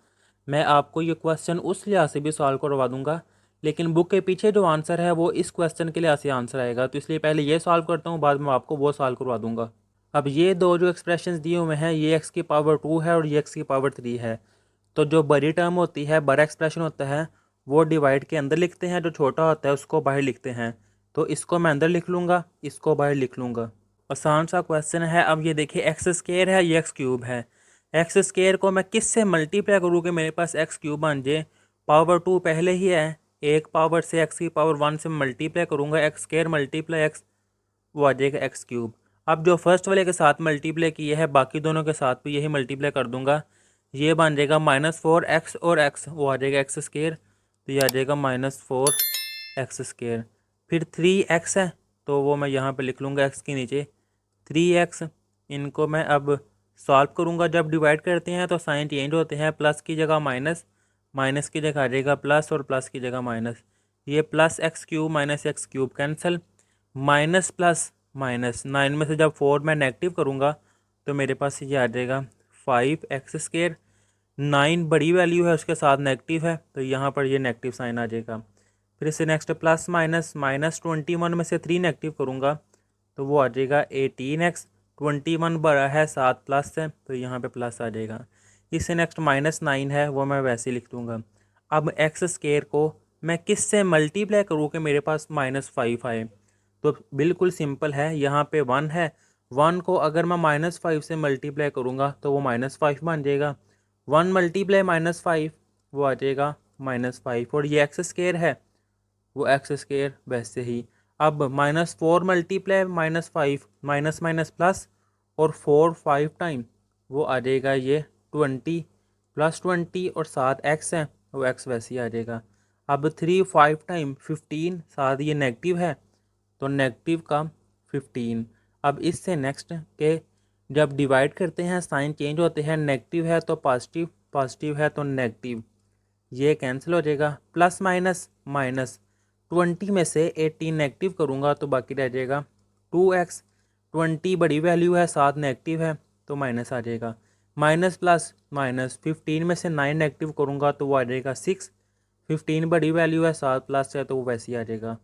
मैं आपको ये क्वेश्चन उस लिहाज से भी सॉल्व करवा दूंगा, लेकिन बुक के पीछे जो आंसर है वो इस क्वेश्चन के लिहाज से आंसर आएगा, तो इसलिए पहले ये सॉल्व करता हूँ, बाद में आपको वो सॉल्व करवा दूंगा। अब ये दो जो एक्सप्रेशंस दिए हुए हैं, ये x की पावर 2 है और ये x की पावर 3 है। तो जो बड़ी टर्म होती है, बड़ा एक्सप्रेशन होता है, वो डिवाइड के अंदर लिखते हैं, जो छोटा होता है उसको बाहर लिखते हैं। तो इसको मैं अंदर लिख लूँगा, इसको बाहर लिख लूँगा। आसान सा क्वेश्चन है। अब ये देखिए एक्स स्क्वायर है, ये एक्स क्यूब है। एक्स स्क्वायर को मैं किस से मल्टीप्लाई करूँ कि मेरे पास एक्स क्यूब बन जाए? पावर 2 पहले ही है, एक पावर से एक्स की पावर 1 से मल्टीप्लाई करूँगा, एक्स स्क्वायर मल्टीप्लाई एक्स, वो आ जाएगा एक्स क्यूब। अब जो फर्स्ट वाले के साथ मल्टीप्लाई किया है बाकी दोनों के साथ भी यही मल्टीप्लाई कर दूंगा, ये बन जाएगा -4x और x, वो आ जाएगा एक्स स्क्वायर, तो ये आ जाएगा -4x स्क्वायर। फिर 3x है तो वो मैं यहाँ पे लिख लूँगा x के नीचे 3x। इनको मैं अब सॉल्व करूँगा, जब डिवाइड करते हैं तो साइन चेंज होते हैं, प्लस की जगह माइनस, माइनस की जगह आ जाएगा प्लस और प्लस की जगह माइनस। ये plus x cube minus x cube cancel, minus plus minus, 9 में से जब 4 मैं नेगेटिव करूँगा तो मेरे पास ये आ जाएगा 5x स्क्वायर। 9 बड़ी वैल्यू है, उसके साथ नेगेटिव है तो यहाँ पर ये नेगेटिव साइन आ जाएगा। फिर इससे नेक्स्ट प्लस माइनस, -21 में से 3 नेगेटिव करूँगा तो वो आ जाएगा 18x। 21 बड़ा है, 7 प्लस है तो यहाँ पे प्लस आ जाएगा। इससे नेक्स्ट -9 है, वो मैं वैसे ही लिख दूँगा। अब एक्स स्क्वायर को मैं किस से मल्टीप्लाई करूँ कि मेरे पास -5 आए? तो बिल्कुल सिंपल है, यहाँ पे 1 है, 1 को अगर मैं -5 से मल्टीप्लाई करूँगा तो वो -5 बन जाएगा। 1 मल्टीप्लाई -5 वो आ जाएगा -5, और ये एक्स स्क्वायर है, वो एक्स स्क्वायर वैसे ही। अब -4 मल्टीप्लाई -5, माइनस माइनस प्लस, और 4 5 टाइम वो आ जाएगा ये 20, +20 और साथ एक्स है, वो एक्स वैसे ही आ जाएगा। अब 3 5 टाइम 15, साथ ये नेगेटिव है तो नेगेटिव का 15। अब इससे नेक्स्ट के जब डिवाइड करते हैं साइन चेंज होते हैं, नेगेटिव है तो पॉजिटिव, पॉजिटिव है तो नेगेटिव, ये कैंसिल हो जाएगा। प्लस माइनस माइनस, 20 में से 18 नेगेटिव करूँगा तो बाकी रह जाएगा 2x। 20 बड़ी वैल्यू है, साथ नेगेटिव है तो माइनस आ जाएगा। माइनस प्लस माइनस, 15 में से 9 नेगेटिव करूँगा तो वो आ जाएगा 6। 15 बड़ी वैल्यू है, साथ प्लस है तो वो वैसे ही आ जाएगा।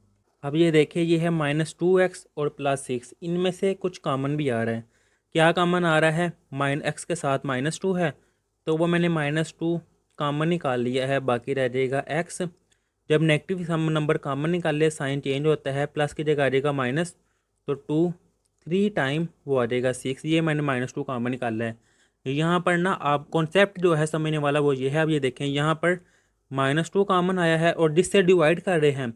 अब ये देखिए, ये है -2x और +6, इनमें से कुछ कॉमन भी आ रहा है। क्या कॉमन आ रहा है? -x के साथ -2 है तो वो मैंने -2 कॉमन निकाल लिया है, बाकी रह जाएगा x। जब नेगेटिव सम नंबर कॉमन निकाल ले साइन चेंज होता है, प्लस की जगह आ जाएगा माइनस, तो 2 3 टाइम वो आ जाएगा 6, ये मैंने -2 कॉमन निकाला है। यहाँ पर ना आप कॉन्सेप्ट जो है समझने वाला वो ये है। अब ये देखें, यहाँ पर -2 कॉमन आया है और जिससे डिवाइड कर रहे हैं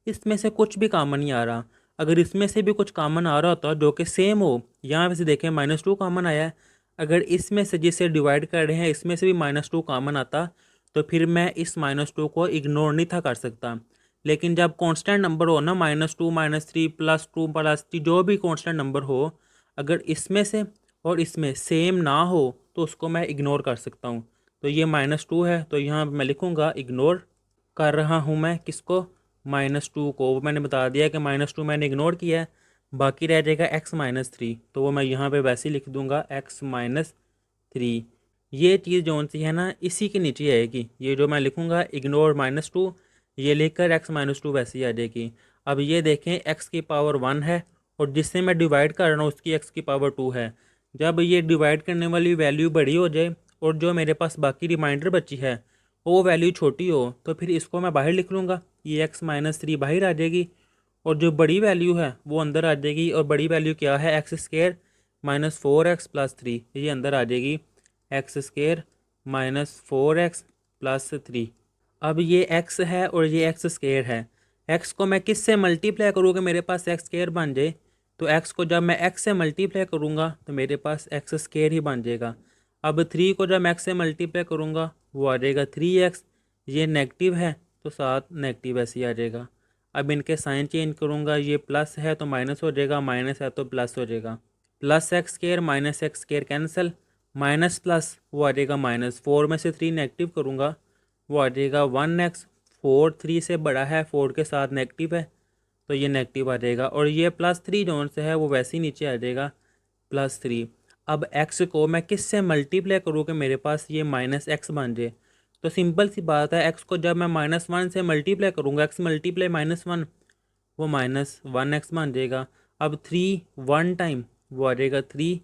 इसमें से कुछ भी कॉमन नहीं आ रहा। अगर इसमें से भी कुछ कॉमन आ रहा होता जो कि सेम हो, यहाँ पे से देखें -2 कॉमन आया है, अगर इसमें से जिससे डिवाइड कर रहे हैं इसमें से भी -2 कॉमन आता तो फिर मैं इस -2 को इग्नोर नहीं था कर सकता। लेकिन जब कांस्टेंट नंबर हो ना, -2 -3 +2 +3 जो भी कांस्टेंट नंबर हो, अगर इसमें से और इसमें सेम ना हो तो उसको मैं इग्नोर कर सकता हूँ। तो ये -2 है तो यहाँ मैं लिखूँगा इग्नोर कर रहा हूँ मैं किसको? -2 को। वो मैंने बता दिया कि -2 मैंने इग्नोर किया है, बाकी रह जाएगा x-3, तो वो मैं यहाँ पे वैसे ही लिख दूँगा x-3। ये चीज़ जौन सी है ना इसी के नीचे आएगी, ये जो मैं लिखूँगा इग्नोर -2, ये लिखकर x-2 वैसे ही आ जाएगी। अब ये देखें, x की पावर 1 है और जिससे मैं डिवाइड कर रहा हूँ उसकी x की पावर 2 है। जब ये डिवाइड करने वाली वैल्यू बड़ी हो जाए और जो मेरे पास बाकी रिमाइंडर बची है वो वैल्यू छोटी हो तो फिर इसको मैं बाहर लिख लूँगा, ये x-3 बाहर आ जाएगी और जो बड़ी वैल्यू है वो अंदर आ जाएगी। और बड़ी वैल्यू क्या है? x² -4x + 3, ये अंदर आ जाएगी x² -4x + 3। अब ये x है और ये x² है, x को मैं किस से मल्टीप्लाई करूँ कि मेरे पास x² बन जाए? तो x को जब मैं x से मल्टीप्लाई करूँगा तो मेरे पास x² ही बन जाएगा। अब 3 को जब मैं x से मल्टीप्लाई करूँगा वो आ जाएगा 3x, ये नेगेटिव है तो साथ नेगेटिव ऐसे ही आ जाएगा। अब इनके साइन चेंज करूँगा, ये प्लस है तो माइनस हो जाएगा, माइनस है तो प्लस हो जाएगा। +x² -x² cancel, minus plus वो आ जाएगा -4 में से 3 नेगेटिव करूँगा वो आ जाएगा 1x। 4 3 से बड़ा है, 4 के साथ नेगेटिव है तो ये नेगेटिव आ जाएगा। और ये +3 जोन से है वो वैसे ही नीचे आ जाएगा +3। अब x को मैं किस से मल्टीप्लाई करूँ कि मेरे पास ये -x बन जाए? तो सिंपल सी बात है, x को जब मैं -1 से मल्टीप्लाई करूँगा, x मल्टीप्लाई -1 वो -1x बन जाएगा। अब 3 1 टाइम वो आ जाएगा 3,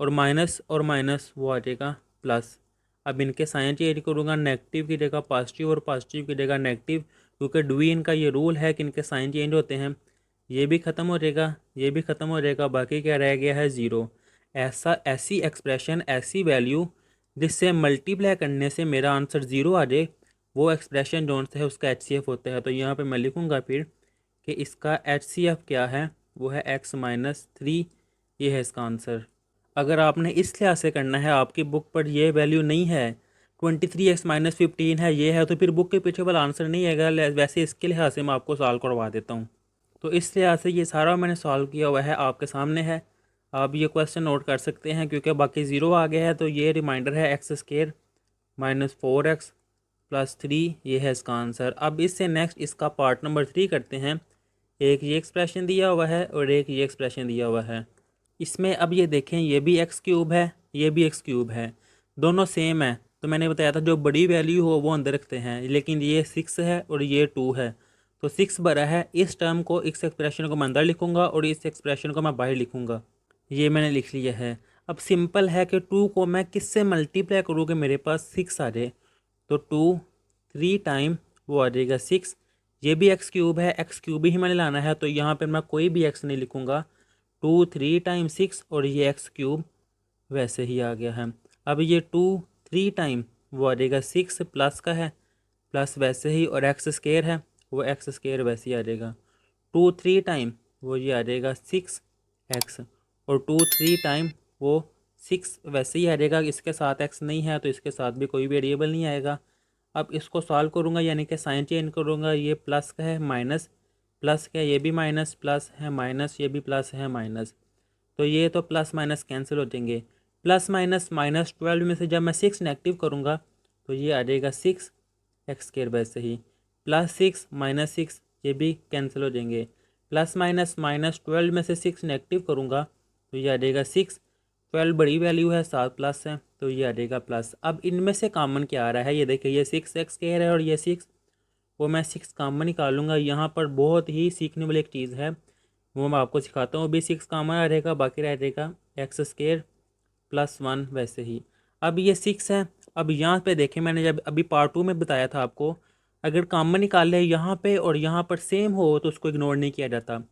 और माइनस वो आ जाएगा प्लस। अब इनके साइन चेंज करूँगा, नेगेटिव की जगह पॉजिटिव और पॉजिटिव की जगह नेगेटिव, क्योंकि डू इनका ये रूल है कि इनके साइन चेंज होते हैं। ये भी ख़त्म हो जाएगा, ये भी ख़त्म हो जाएगा, बाकी क्या रह गया है 0। ऐसी एक्सप्रेशन, ऐसी वैल्यू जिससे मल्टीप्लाई करने से मेरा आंसर 0 आ जाए, वो एक्सप्रेशन जो है उसका HCF होता है। तो यहाँ पे मैं लिखूँगा फिर कि इसका HCF क्या है, वो है x-3। ये है इसका आंसर। अगर आपने इस लिहाज से करना है, आपकी बुक पर ये वैल्यू नहीं है, 23x-15 है, ये है, तो फिर बुक के पीछे वाला आंसर नहीं आएगा। वैसे इसके लिहाज से मैं आपको सॉल्व करवा देता हूँ। तो इस लिहाज से ये सारा मैंने सॉल्व किया हुआ है, आपके सामने है। आप ये क्वेश्चन नोट कर सकते हैं, क्योंकि बाकी 0 आ गया है। तो ये रिमाइंडर है x² - 4x + 3, ये है इसका आंसर। अब इससे नेक्स्ट इसका पार्ट नंबर 3 करते हैं। एक ये एक्सप्रेशन दिया हुआ है और एक ये एक्सप्रेशन दिया हुआ है। इसमें अब ये देखें, ये भी x³ है, ये भी x³ है, दोनों सेम है। तो मैंने बताया था जो बड़ी वैल्यू हो वो अंदर रखते हैं, लेकिन ये 6 है और ये 2 है, तो 6 बड़ा है। इस टर्म को, इस एक्सप्रेशन को मैं अंदर लिखूंगा और इस एक्सप्रेशन को मैं बाहर लिखूंगा। ये मैंने लिख लिया है। अब सिंपल है कि 2 को मैं किससे मल्टीप्लाई करूँ कि मेरे पास 6 आ जाए। तो 2 3 टाइम वो आ जाएगा 6। ये भी x³ है, x³ ही मैंने लाना है, तो यहाँ पर मैं कोई भी x नहीं लिखूँगा। 2 3 टाइम 6 और ये x³ वैसे ही आ गया है। अब ये 2 3 टाइम वो आ जाएगा 6 प्लस का है, प्लस वैसे ही, और x² है, वो x² वैसे ही आ जाएगा। 2 3 टाइम वो ये आ जाएगा 6x, और 2 3 टाइम वो 6 वैसे ही आ जाएगा। इसके साथ x नहीं है तो इसके साथ भी कोई वेरिएबल नहीं आएगा। अब इसको सॉल्व करूँगा, यानी कि साइन चेंज करूँगा। ये प्लस का है, माइनस, प्लस का ये भी माइनस, प्लस है माइनस, ये भी प्लस है माइनस, तो ये तो प्लस माइनस कैंसिल हो जाएंगे। +- 12 में से जब मैं 6 नेगेटिव करूँगा तो ये आ जाएगा 6x² वैसे ही, +6 -6 ये भी कैंसिल हो जाएंगे। +- 12 में से 6 नेगेटिव करूँगा तो ये आ जाएगा 6। 12 बड़ी वैल्यू है, 7 प्लस है, तो ये आ जाएगा प्लस। अब इनमें से कॉमन क्या आ रहा है, ये देखिए, ये 6x² है और ये 6, वो मैं 6 कॉमन निकालूंगा। यहाँ पर बहुत ही सीखने वाली एक चीज़ है, वो मैं आपको सिखाता हूँ। भी 6 कॉमन आ रहेगा, बाकी रह जाएगा x² + 1 वैसे ही। अब ये 6 है। अब यहाँ पे देखें, मैंने जब अभी पार्ट 2 में बताया था आपको, अगर कॉमन निकाले यहाँ पे और यहाँ पर सेम हो तो उसको इग्नोर नहीं किया जाता।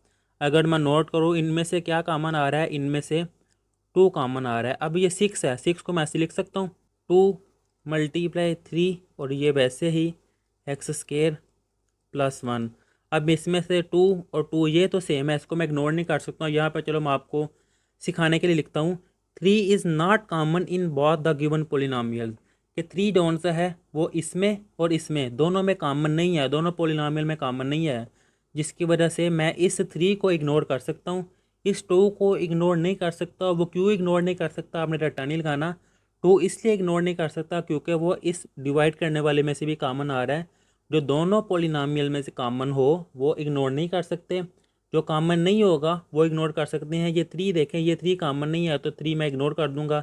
अगर मैं नोट करूँ इनमें से क्या कॉमन आ रहा है, इनमें से 2 कॉमन आ रहा है। अब ये 6 है, 6 को मैं ऐसे लिख सकता हूँ, 2 × 3, और ये वैसे ही x² + 1। अब इसमें से 2 और 2 ये तो सेम है, इसको मैं इग्नोर नहीं कर सकता हूँ। यहाँ पर चलो मैं आपको सिखाने के लिए लिखता हूँ, 3 is not common in both the given polynomial. कि 3 जौन सा है वो इसमें और इसमें दोनों में कॉमन नहीं है, दोनों पोलिनोमियल में कॉमन नहीं है, जिसकी वजह से मैं इस 3 को इग्नोर कर सकता हूँ, इस 2 को इग्नोर नहीं कर सकता। वो क्यों इग्नोर नहीं कर सकता, आपने रट्टा नहीं लगाना। 2 इसलिए इग्नोर नहीं कर सकता क्योंकि वो इस डिवाइड करने वाले में से भी कॉमन आ रहा है। जो दोनों पोलिनोमियल में से कॉमन हो वो इग्नोर नहीं कर सकते, जो कॉमन नहीं होगा वो इग्नोर कर सकते हैं। ये 3 देखें, ये 3 कॉमन नहीं है तो 3 मैं इग्नोर कर दूंगा।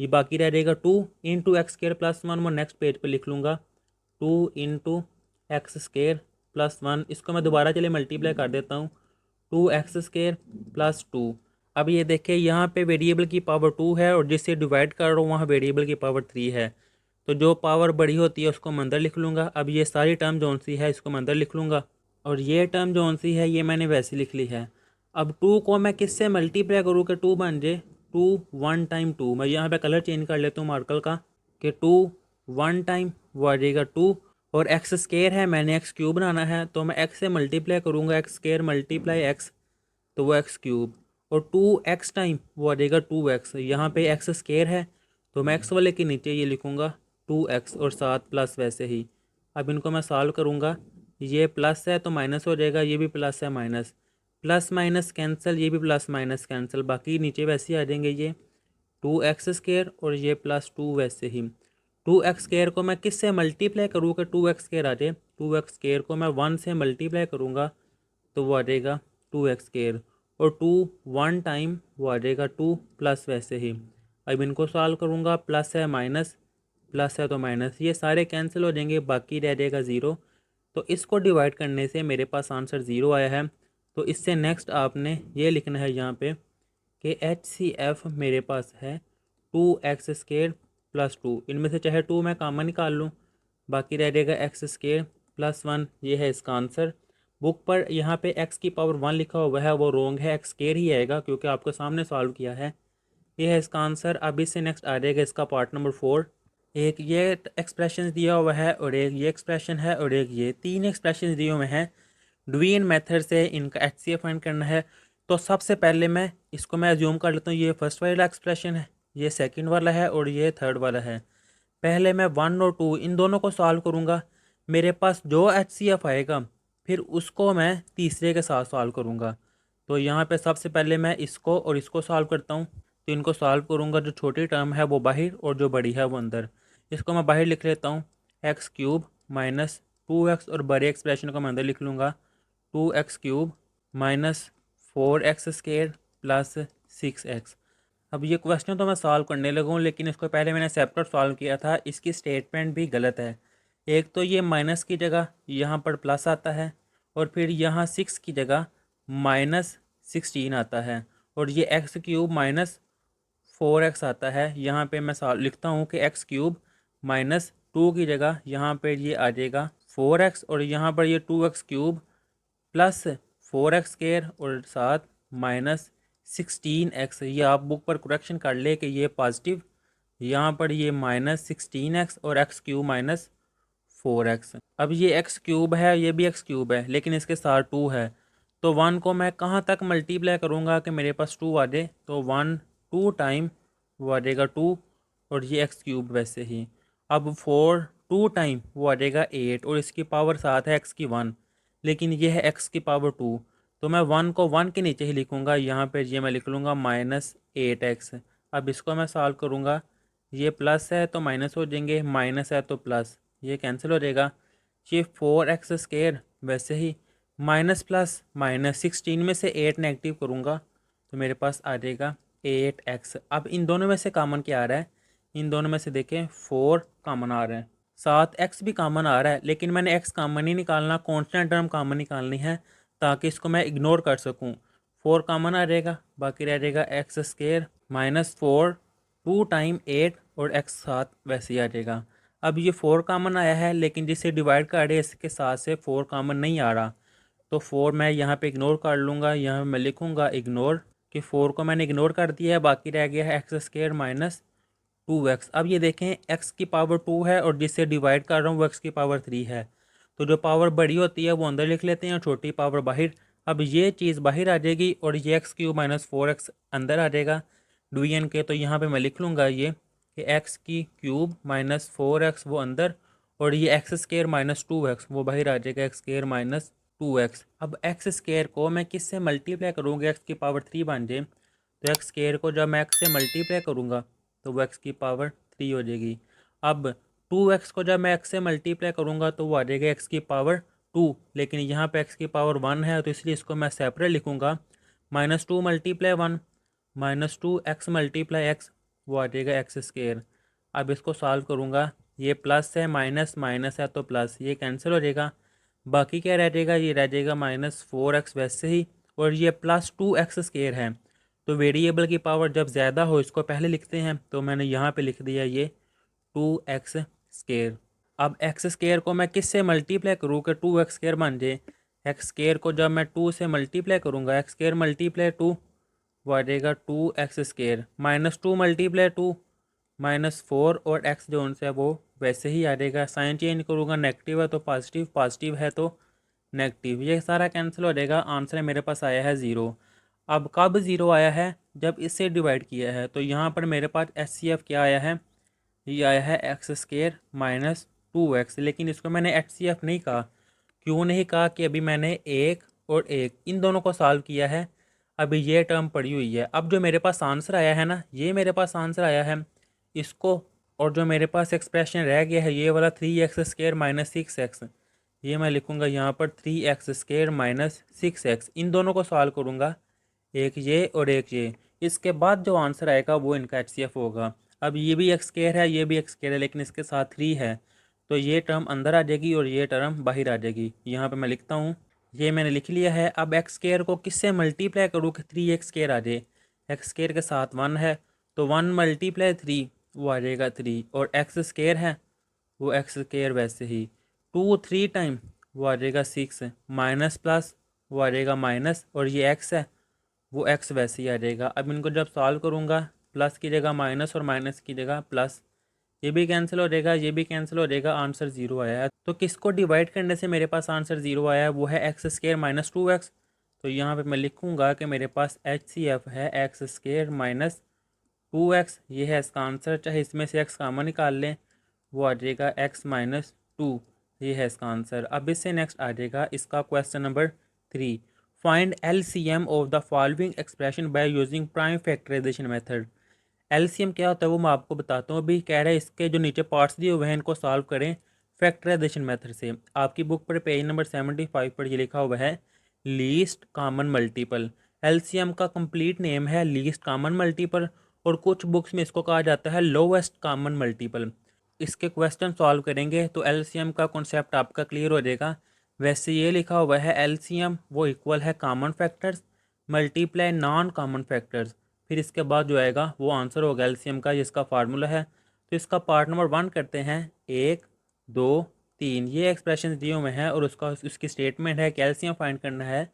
ये बाकी रह जाएगा 2 × x² + 1, मैं नेक्स्ट पेज पे लिख लूँगा 2 × x² + 1। इसको मैं दोबारा चले मल्टीप्लाई कर देता हूँ, 2x² + 2। अब ये देखें, यहाँ पे वेरिएबल की पावर 2 है और जिससे डिवाइड कर रहा हूँ वहाँ वेरिएबल की पावर 3 है, तो जो पावर बड़ी होती है उसको मैं अंदर लिख लूँगा। अब ये सारी टर्म जौन सी है इसको मैं अंदर लिख लूँगा, और ये टर्म जौन सी है ये मैंने वैसे लिख ली है। अब 2 को मैं किससे मल्टीप्लाई करूँ कि 2 बन जाए, 2 1 टाइम 2। मैं यहाँ पे कलर चेंज कर लेता हूँ मार्कर का, कि 2 1 टाइम वो आ जाएगा 2, और x² है, मैंने x³ बनाना है, तो मैं x से मल्टीप्लाई करूँगा, x² × x, तो वो x³, और 2x टाइम वो आ जाएगा 2x। यहाँ पे x² है तो मैं x वाले के नीचे ये लिखूँगा 2x, और 7 प्लस वैसे ही। अब इनको मैं सॉल्व करूँगा, ये प्लस है तो माइनस हो जाएगा, ये भी प्लस है माइनस, प्लस माइनस कैंसिल, ये भी प्लस माइनस कैंसिल, बाकी नीचे वैसे ही आ जाएंगे ये 2x² और ये +2 वैसे ही। 2x² को मैं किससे मल्टीप्लाई करूँ कि 2x² आ जाए, 2x² को मैं 1 से मल्टीप्लाई करूँगा तो वो आ जाएगा 2x², और 2 1 टाइम वो आ जाएगा 2 प्लस वैसे ही। अब इनको सॉल्व करूँगा, प्लस है माइनस, प्लस है तो माइनस, ये सारे कैंसिल हो जाएंगे, बाकी रह जाएगा 0। तो इसको डिवाइड करने से मेरे पास आंसर 0 आया है। तो इससे नेक्स्ट आपने ये लिखना है यहाँ पे कि HCF मेरे पास है 2x² + 2। इनमें से चाहे 2 मैं कॉमन निकाल लूँ, बाकी रह जाएगा x² + 1, ये है इसका आंसर। बुक पर यहाँ पे एक्स की पावर 1 लिखा हुआ है, वो रॉन्ग है, एक्स स्क्वायर ही आएगा क्योंकि आपके सामने सॉल्व किया है। ये है इसका आंसर। अब इससे नेक्स्ट आ जाएगा इसका पार्ट नंबर 4। एक ये एक्सप्रेशन दिया हुआ है और एक ये एक्सप्रेशन है और एक ये, तीन एक्सप्रेशन दिए हुए हैं। डुइन मेथड से इनका एच सी एफ फाइंड करना है। तो सबसे पहले मैं इसको मैं एज्यूम कर लेता हूँ ये फर्स्ट वाला एक्सप्रेशन है, ये सेकंड वाला है और ये थर्ड वाला है। पहले मैं 1 और 2 इन दोनों को सॉल्व करूँगा। मेरे पास जो एच सी एफ आएगा फिर उसको मैं तीसरे के साथ सॉल्व करूँगा। तो यहाँ पे सबसे पहले मैं इसको और इसको सॉल्व करता हूँ। तो इनको सॉल्व करूँगा, जो छोटी टर्म है वो बाहर और जो बड़ी है वो अंदर। इसको मैं बाहर लिख लेता हूँ, एक्स क्यूब माइनस 2x, और बड़े एक्सप्रेशन को मैं अंदर लिख लूँगा 2x cube minus 4x square plus 6x। अब ये क्वेश्चन तो मैं सॉल्व करने लगा हूँ, लेकिन इसको पहले मैंने सेपरेट सॉल्व किया था, इसकी स्टेटमेंट भी गलत है। एक तो ये माइनस की जगह यहाँ पर प्लस आता है और फिर यहाँ 6 की जगह -16 आता है, और ये एक्स क्यूब माइनस 4x आता है। यहाँ पे मैं लिखता हूँ कि एक्स क्यूब -2 की जगह यहाँ पर ये आ जाएगा 4x, और यहाँ पर ये 2x cube plus 4x square और साथ -16x। ये आप बुक पर करेक्शन कर ले कि ये पॉजिटिव, यहाँ पर ये -16x और एक्स क्यूब -4x। अब ये एक्स क्यूब है, ये भी एक्स क्यूब है, लेकिन इसके साथ 2 है। तो 1 को मैं कहाँ तक मल्टीप्लाई करूँगा कि मेरे पास 2 आ जाए। तो 1 2 टाइम वो आ जाएगा 2, और ये एक्स क्यूब वैसे ही। अब 4 2 टाइम वो आ जाएगा 8, और इसकी पावर 7 है एक्स की 1, लेकिन ये है एक्स की पावर 2। तो मैं 1 को 1 के नीचे ही लिखूँगा, यहाँ पर ये मैं लिख लूँगा -8x। अब इसको मैं सॉल्व करूँगा, ये प्लस है तो माइनस हो जाएंगे, माइनस है तो प्लस, ये कैंसिल हो जाएगा। ये 4x स्क्वायर वैसे ही माइनस प्लस -16 में से 8 नेगेटिव करूँगा तो मेरे पास आ जाएगा 8x। अब इन दोनों में से कॉमन क्या आ रहा है, इन दोनों में से देखें 4 कॉमन आ रहा है, साथ x भी कॉमन आ रहा है, लेकिन मैंने x कॉमन नहीं निकालना, कॉन्स्टेंट टर्म कॉमन निकालनी है ताकि इसको मैं इग्नोर कर सकूँ। 4 कॉमन आ जाएगा, बाकी रह जाएगा एक्स स्क्वायर -4 2 टाइम 8, और x साथ वैसे ही आ जाएगा। अब ये 4 कॉमन आया है, लेकिन जिसे डिवाइड कर रहे इसके साथ से 4 कॉमन नहीं आ रहा, तो 4 मैं यहाँ पे इग्नोर कर लूँगा। यहाँ मैं लिखूँगा इग्नोर, कि 4 को मैंने इग्नोर कर दिया है, बाकी रह गया है एक्स स्क्वायर -2x। अब ये देखें x की पावर 2 है और जिससे डिवाइड कर रहा हूँ वो x की पावर 3 है। तो जो पावर बड़ी होती है वो अंदर लिख लेते हैं और छोटी पावर बाहर। अब ये चीज़ बाहर आ जाएगी और ये एक्स क्यूब -4x अंदर आ जाएगा डिवीजन के। तो यहाँ पे मैं लिख लूँगा ये कि एक्स की क्यूब -4x वो अंदर, और ये एक्स स्क्वायर -2x वो बाहर आ जाएगा, एक्स स्क्वायर -2x। अब एक्स स्क्वायर को मैं किससे मल्टीप्लाई करूँगा एक्स की पावर 3 बन जाए। तो एक्स स्क्वायर को जब मैं एक्स से मल्टीप्लाई करूँगा तो वो एक्स की पावर 3 हो जाएगी। अब 2x को जब मैं एक्स से मल्टीप्लाई करूँगा तो वो आ जाएगा एक्स की पावर 2, लेकिन यहाँ पे एक्स की पावर 1 है तो इसलिए इसको मैं सेपरेट लिखूँगा। -2 मल्टीप्लाई 1 -2x मल्टीप्लाई एक्स वो आ जाएगा एक्स स्क्वायर। अब इसको सॉल्व करूँगा, ये प्लस है माइनस, माइनस है तो प्लस, ये कैंसिल हो जाएगा। बाकी क्या रह जाएगा, ये रह जाएगा -4x वैसे ही, और ये +2x स्क्वायर है। तो वेरिएबल की पावर जब ज़्यादा हो इसको पहले लिखते हैं, तो मैंने यहाँ पे लिख दिया ये 2x स्क्वायर। अब एक्स स्क्वायर को मैं किस से मल्टीप्लाई करूँ कि 2x स्क्वायर बन जाए। एक्स स्क्वायर को जब मैं 2 से मल्टीप्लाई करूँगा, एक्स स्क्वायर मल्टीप्लाई 2 वो आ जाएगा 2x स्क्वायर, -2 मल्टीप्लाई 2 -4, और x जो उनसे है वो वैसे ही आ जाएगा। साइन चेंज करूँगा, नेगेटिव है तो पॉजिटिव, पॉजिटिव है तो नेगेटिव, ये सारा कैंसिल हो जाएगा। आंसर मेरे पास आया है 0। अब कब 0 आया है, जब इससे डिवाइड किया है। तो यहाँ पर मेरे पास HCF क्या आया है, ये आया है एक्स स्क्वायर -2x, लेकिन इसको मैंने HCF नहीं कहा। क्यों नहीं कहा कि अभी मैंने एक और एक इन दोनों को सॉल्व किया है, अभी ये टर्म पड़ी हुई है। अब जो मेरे पास आंसर आया है ना, ये मेरे पास आंसर आया है इसको, और जो मेरे पास एक्सप्रेशन रह गया है ये वाला 3x स्क्वायर -6x, ये मैं लिखूँगा यहाँ पर 3x स्क्वायर -6x। इन दोनों को सॉल्व करूँगा, एक ये और एक ये। इसके बाद जो आंसर आएगा वो इनका HCF होगा। अब ये भी एक्स स्क्वायर है, ये भी एक्स स्क्वायर है, लेकिन इसके साथ 3 है, तो ये टर्म अंदर आ जाएगी और ये टर्म बाहर आ जाएगी। यहाँ पे मैं लिखता हूँ, ये मैंने लिख लिया है। अब एक्स स्क्वायर को किससे मल्टीप्लाई करूँ कि 3x स्क्वायर आ जाए। एक्स स्क्वायर के साथ 1 है तो 1 मल्टीप्लाई 3 वो आ जाएगा 3, और एक्स स्क्वायर है वो एक्स स्क्वायर वैसे ही 2 3 टाइम वो आ जाएगा 6, माइनस प्लस वो आ जाएगा माइनस, और ये x है वो x वैसे ही आ जाएगा। अब इनको जब सॉल्व करूँगा, प्लस की जगह माइनस और माइनस की जगह प्लस, ये भी कैंसिल हो जाएगा, ये भी कैंसिल हो जाएगा, आंसर 0 आया है। तो किसको डिवाइड करने से मेरे पास आंसर 0 आया है, वो है एक्स स्केयर माइनस 2x। तो यहाँ पे मैं लिखूँगा कि मेरे पास HCF है एक्स स्केयर माइनस 2x, ये है इसका आंसर। चाहे इसमें से x कॉमन निकाल लें, वो आ जाएगा x माइनस 2, ये है इसका आंसर। अब इससे नेक्स्ट आ जाएगा इसका question number 3, find LCM of the following expression by using prime factorisation method. LCM क्या होता है वो मैं आपको बताता हूँ। अभी कह रहा है इसके जो नीचे पार्ट्स दिए हुए हैं इनको सॉल्व करें फैक्टराइजेशन मेथड से। आपकी बुक पर पेज नंबर 75 पर ये लिखा हुआ है लीस्ट कॉमन मल्टीपल। LCM का कंप्लीट नेम है लीस्ट कॉमन मल्टीपल, और कुछ बुक्स में इसको कहा जाता है लोवेस्ट कॉमन मल्टीपल। इसके क्वेश्चन सॉल्व करेंगे तो LCM का कॉन्सेप्ट आपका क्लियर हो जाएगा। वैसे ये लिखा हुआ है LCM वो इक्वल है common factors multiply non common factors, फिर इसके बाद जो आएगा वो आंसर होगा LCM का, जिसका फार्मूला है। तो इसका पार्ट नंबर 1 करते हैं, 1 2 3 ये एक्सप्रेशन दिए हुए हैं और उसकी स्टेटमेंट है कि LCM फाइंड करना है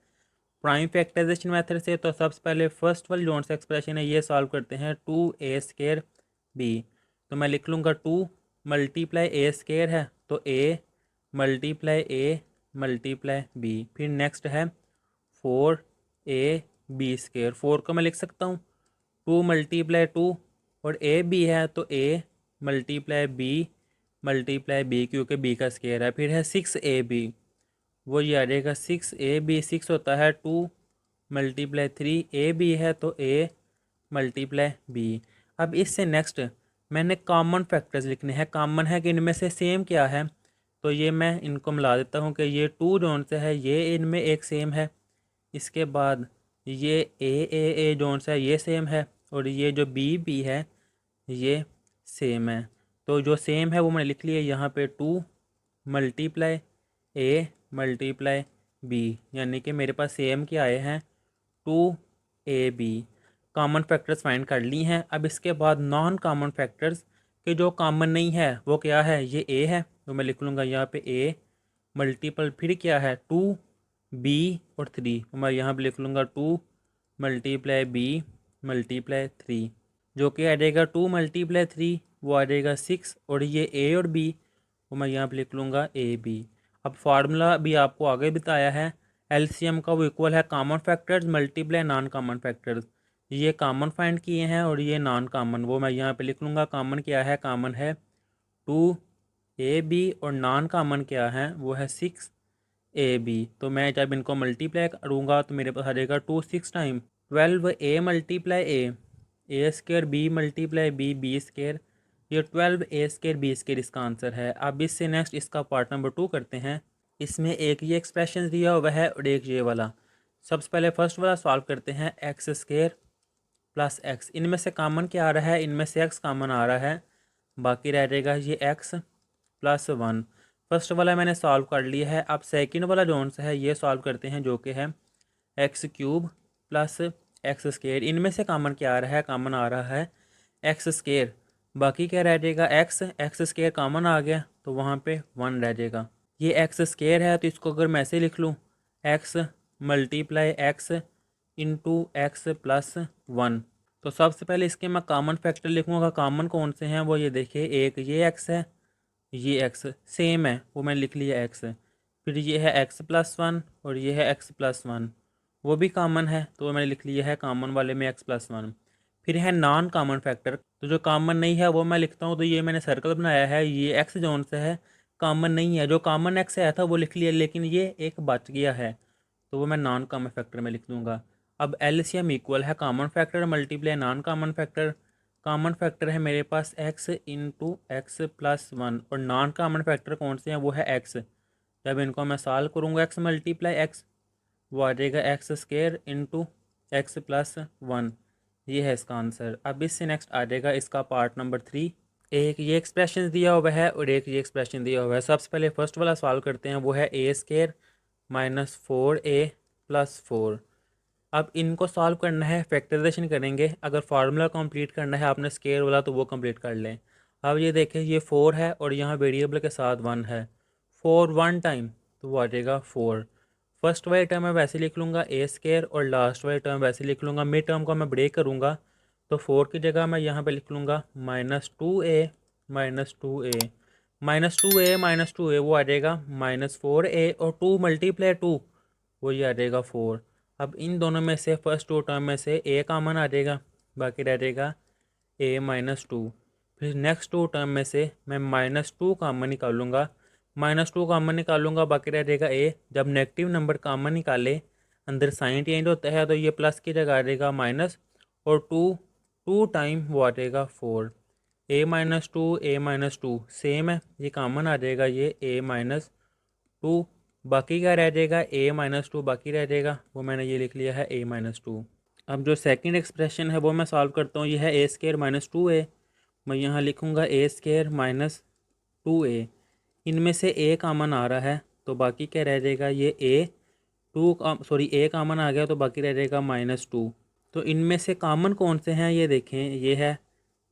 प्राइम फैक्टराइजेशन मेथड से। तो सबसे पहले फर्स्ट वाली जोन से एक्सप्रेशन है ये सॉल्व करते हैं 2a स्केयर b। तो मैं लिख लूँगा 2 मल्टीप्लाई a स्केयर है तो a मल्टीप्लाई b, फिर नेक्स्ट है 4ab स्केयर, 4 को मैं लिख सकता हूँ 2 मल्टीप्लाई 2, और ए बी है तो a मल्टीप्लाई बी क्योंकि b का स्केयर है। फिर है 6ab, वो ये आ जाएगा 6ab, 6 होता है 2 मल्टीप्लाई 3ab है तो a मल्टीप्लाई b। अब इससे नेक्स्ट मैंने कॉमन फैक्टर्स लिखने हैं। कॉमन है कि इनमें से सेम क्या है, तो ये मैं इनको मिला देता हूँ कि ये 2 जोन से है ये इनमें एक सेम है, इसके बाद ये ए जोन से है ये सेम है, और ये जो बी है ये सेम है। तो जो सेम है वो मैंने लिख लिया यहाँ पे 2 मल्टीप्लाई ए मल्टीप्लाई बी, यानी कि मेरे पास सेम के आए हैं 2ab। कॉमन फैक्टर्स फाइंड कर ली हैं। अब इसके बाद नॉन कॉमन फैक्टर्स के जो कॉमन नहीं है वो क्या है, ये a है तो मैं लिख लूँगा यहाँ पे a मल्टीपल फिर क्या है 2b और 3, तो मैं यहाँ पे लिख लूँगा 2 मल्टीप्लाई b मल्टीप्लाई 3, जो कि आ जाएगा 2 मल्टीप्लाई 3 वो आ जाएगा 6, और ये a और b वो मैं यहाँ पे लिख लूँगा ab। अब फार्मूला भी आपको आगे बताया है LCM का, वो इक्वल है common factors multiply non common factors. ये कॉमन फाइंड किए हैं और ये नॉन कॉमन, वो मैं यहाँ पे लिख लूँगा। कॉमन क्या है, कॉमन है 2ab, और नॉन कॉमन क्या है वो है 6ab। तो मैं जब इनको मल्टीप्लाई करूँगा तो मेरे पास आ जाएगा 2 6 time 12a multiply a square b multiply b square, ये 12a स्केयर b स्केयर इसका आंसर है। अब इससे नेक्स्ट इसका पार्ट नंबर 2 करते हैं। इसमें एक ये एक्सप्रेशन दिया हुआ है और एक ये वाला। सबसे पहले फर्स्ट वाला सॉल्व करते हैं एक्स स्केयर प्लस एक्स। इनमें से कॉमन क्या आ रहा है, इनमें से एक्स कॉमन आ रहा है, बाकी रह जाएगा ये एक्स प्लस 1। फर्स्ट वाला मैंने सॉल्व कर लिया है। अब सेकंड वाला जोन से है ये सॉल्व करते हैं, जो कि है x cube plus x square. इनमें से कॉमन क्या आ रहा है, कॉमन आ रहा है एक्स स्केयर, बाकी क्या रह जाएगा एक्स स्केयर कॉमन आ गया तो वहाँ पे 1 रह जाएगा। ये एक्स स्केयर है तो इसको अगर मैं ऐसे लिख लूँ x multiply x into x plus 1, तो सबसे पहले इसके मैं कॉमन फैक्टर लिखूँगा। कॉमन कौन से हैं वो ये देखिए, एक ये एक्स है, ये एक्स सेम है वो मैंने लिख लिया एक्स, फिर ये है एक्स प्लस 1 और ये है एक्स प्लस 1 वो भी कॉमन है तो मैंने लिख लिया है कॉमन वाले में एक्स प्लस 1। फिर है नॉन कॉमन फैक्टर, तो जो कॉमन नहीं है वो मैं लिखता हूँ। तो ये मैंने सर्कल बनाया है, ये एक्स जोन से है, कॉमन नहीं है। जो कॉमन एक्स आया था वो लिख लिया, लेकिन ये एक बच गया है तो वो मैं नॉन कॉमन फैक्टर में लिख दूंगा। अब LCM इक्वल है common factor multiply non common factor. Common factor है मेरे पास x इंटू एक्स प्लस 1, और नॉन कॉमन फैक्टर कौन से हैं वो है x। जब इनको मैं सॉल्व करूँगा x मल्टीप्लाई एक्स, वो आ जाएगा x square into x plus 1, ये है इसका आंसर। अब इससे नेक्स्ट आ जाएगा इसका पार्ट नंबर 3। एक ये एक्सप्रेशन दिया हुआ है और एक ये एक्सप्रेशन दिया हुआ है। सबसे पहले फर्स्ट वाला सॉल्व करते हैं, वो है a square minus 4a plus 4। अब इनको सॉल्व करना है, फैक्टराइजेशन करेंगे। अगर फार्मूला कंप्लीट करना है आपने स्केयर वाला तो वो कंप्लीट कर लें। अब ये देखें ये 4 है और यहाँ वेरिएबल के साथ 1 है, 4 1 टाइम तो वो आ जाएगा 4। फर्स्ट वाली टर्म मैं वैसे लिख लूँगा ए स्केयर और लास्ट वाली टर्म वैसे लिख लूँगा। मिड टर्म को मैं ब्रेक करूँगा तो 4 की जगह मैं यहाँ पे लिख लूँगा -2a -2a वो आ जाएगा -4a और 2 × 2 वो ये आ जाएगा 4। अब इन दोनों में से फर्स्ट 2 टर्म में से a कॉमन आ जाएगा, बाकी रह जाएगा a-2। फिर नेक्स्ट 2 टर्म में से मैं -2 कॉमन निकालूंगा, -2 कॉमन निकालूंगा, बाकी रह जाएगा a। जब नेगेटिव नंबर कॉमन निकाले अंदर साइन चेंज होता है तो ये प्लस की जगह आ जाएगा माइनस और 2 टाइम वो आ जाएगा 4। a-2 सेम है, ये कॉमन आ जाएगा, ये a-2। बाकी क्या रह जाएगा a-2 बाकी रह जाएगा, वो मैंने ये लिख लिया है a-2। अब जो सेकंड एक्सप्रेशन है वो मैं सॉल्व करता हूँ। ये है a स्केयर -2a, मैं यहाँ लिखूँगा a स्केयर -2a। इनमें से a कॉमन आ रहा है तो बाकी क्या रह जाएगा, ये a कॉमन आ गया तो बाकी रह जाएगा -2। तो इनमें से कॉमन कौन से हैं ये देखें, ये है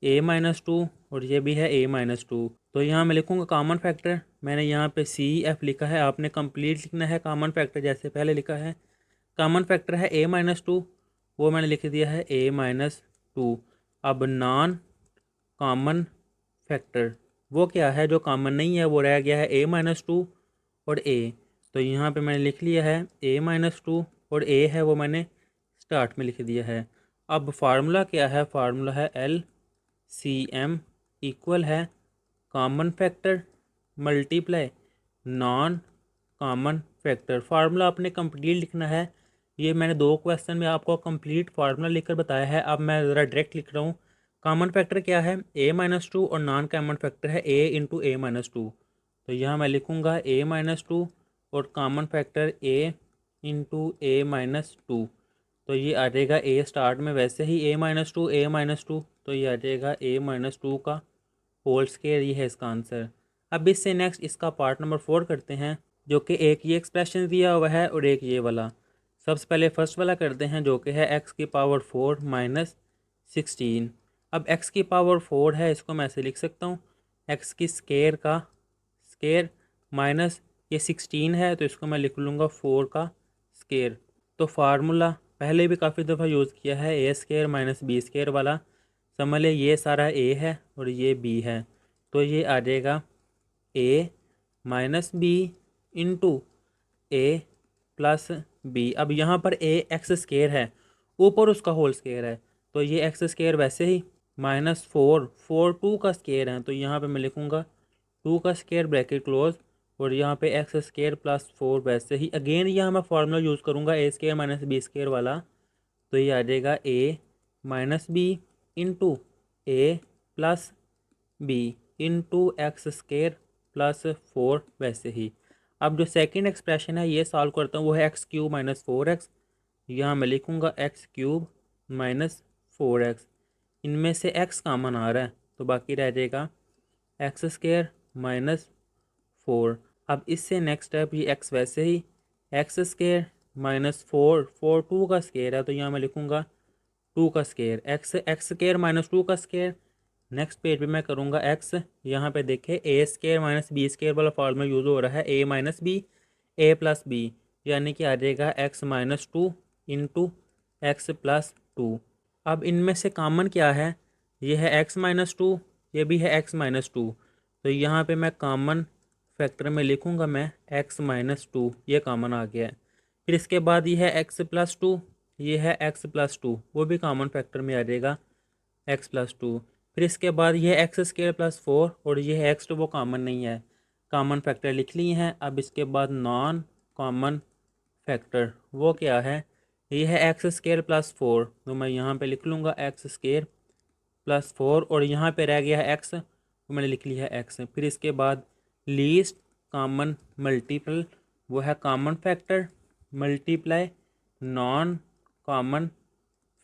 a-2 और ये भी है a-2। तो यहाँ मैं लिखूँगा कॉमन फैक्टर, मैंने यहाँ पे CF लिखा है, आपने कंप्लीट लिखना है कॉमन फैक्टर जैसे पहले लिखा है। कॉमन फैक्टर है a-2, वो मैंने लिख दिया है a-2। अब नॉन कॉमन फैक्टर वो क्या है, जो कॉमन नहीं है वो रह गया है a-2 और a। तो यहाँ पे मैंने लिख लिया है a-2 और a है वो मैंने स्टार्ट में लिख दिया है। अब फार्मूला क्या है, फार्मूला है LCM इक्वल है common factor multiply non common factor. Formula आपने कंप्लीट लिखना है, ये मैंने 2 क्वेश्चन में आपको कंप्लीट फार्मूला लिखकर बताया है। अब मैं ज़रा डायरेक्ट लिख रहा हूँ। कॉमन फैक्टर क्या है a-2 और नॉन कॉमन फैक्टर है a × a-2। तो यहाँ मैं लिखूँगा a-2 और कॉमन फैक्टर a × a-2। तो ये आ जाएगा a स्टार्ट में वैसे ही a-2 तो ये आ जाएगा a-2 का होल स्क्वायर, ये है इसका आंसर। अब इससे नेक्स्ट इसका पार्ट नंबर 4 करते हैं, जो कि एक ये एक्सप्रेशन दिया हुआ है और एक ये वाला। सबसे पहले फर्स्ट वाला करते हैं जो कि है x⁴ -16। अब x⁴ है, इसको मैं ऐसे लिख सकता हूँ x की स्केयर का स्केयर माइनस ये 16 है तो इसको मैं लिख लूँगा 4 का स्केयर। तो फार्मूला पहले भी काफ़ी दफ़ा यूज़ किया है a² - b² वाला। समझ ले ये सारा a है और ये b है, तो ये आ जाएगा a - b into a plus b। अब यहाँ पर a x² है, ऊपर उसका होल स्क्वायर है, तो ये x² वैसे ही -4 2 का स्क्वायर है, तो यहाँ पे मैं लिखूँगा 2 का स्क्वायर ब्रैकेट क्लोज और यहाँ पे x² + 4 वैसे ही। अगेन यहाँ मैं फार्मूला यूज़ करूँगा a² - b² वाला, तो ये आ जाएगा a - b into a plus b into x² + 4 वैसे ही। अब जो सेकंड एक्सप्रेशन है ये सॉल्व करता हूँ, वो है x³ - 4x। यहाँ मैं लिखूँगा x³ - 4x। इनमें से x कॉमन आ रहा है तो बाकी रह जाएगा x² - 4। अब इससे नेक्स्ट स्टेप ये x वैसे ही x² - 4 2 का स्क्वायर है, तो यहाँ मैं लिखूँगा 2 का स्क्वायर x² - 2 का स्क्वायर। नेक्स्ट पेज पे मैं करूँगा x, यहाँ पे देखें a² - b² वाला फॉर्मूला यूज़ हो रहा है a - b a + b, यानी कि आ जाएगा x - 2 इंटू x + 2। अब इनमें से कॉमन क्या है, ये है x - 2, ये भी है x - 2, तो यहाँ पे मैं कॉमन फैक्टर में लिखूँगा मैं x - 2, ये कॉमन आ गया है। फिर इसके बाद ये है x + 2, ये है x + 2, वो भी कॉमन फैक्टर में आ जाएगा x + 2। फिर इसके बाद ये है x² + 4 और ये है x, तो वो कॉमन नहीं है, कॉमन फैक्टर लिख लिए हैं। अब इसके बाद नॉन कॉमन फैक्टर वो क्या है, ये है x² + 4, तो मैं यहाँ पे लिख लूँगा x² + 4 और यहाँ पे रह गया है x, तो मैंने लिख लिया है x। फिर इसके बाद लीस्ट कॉमन मल्टीपल वो है common factor multiply non common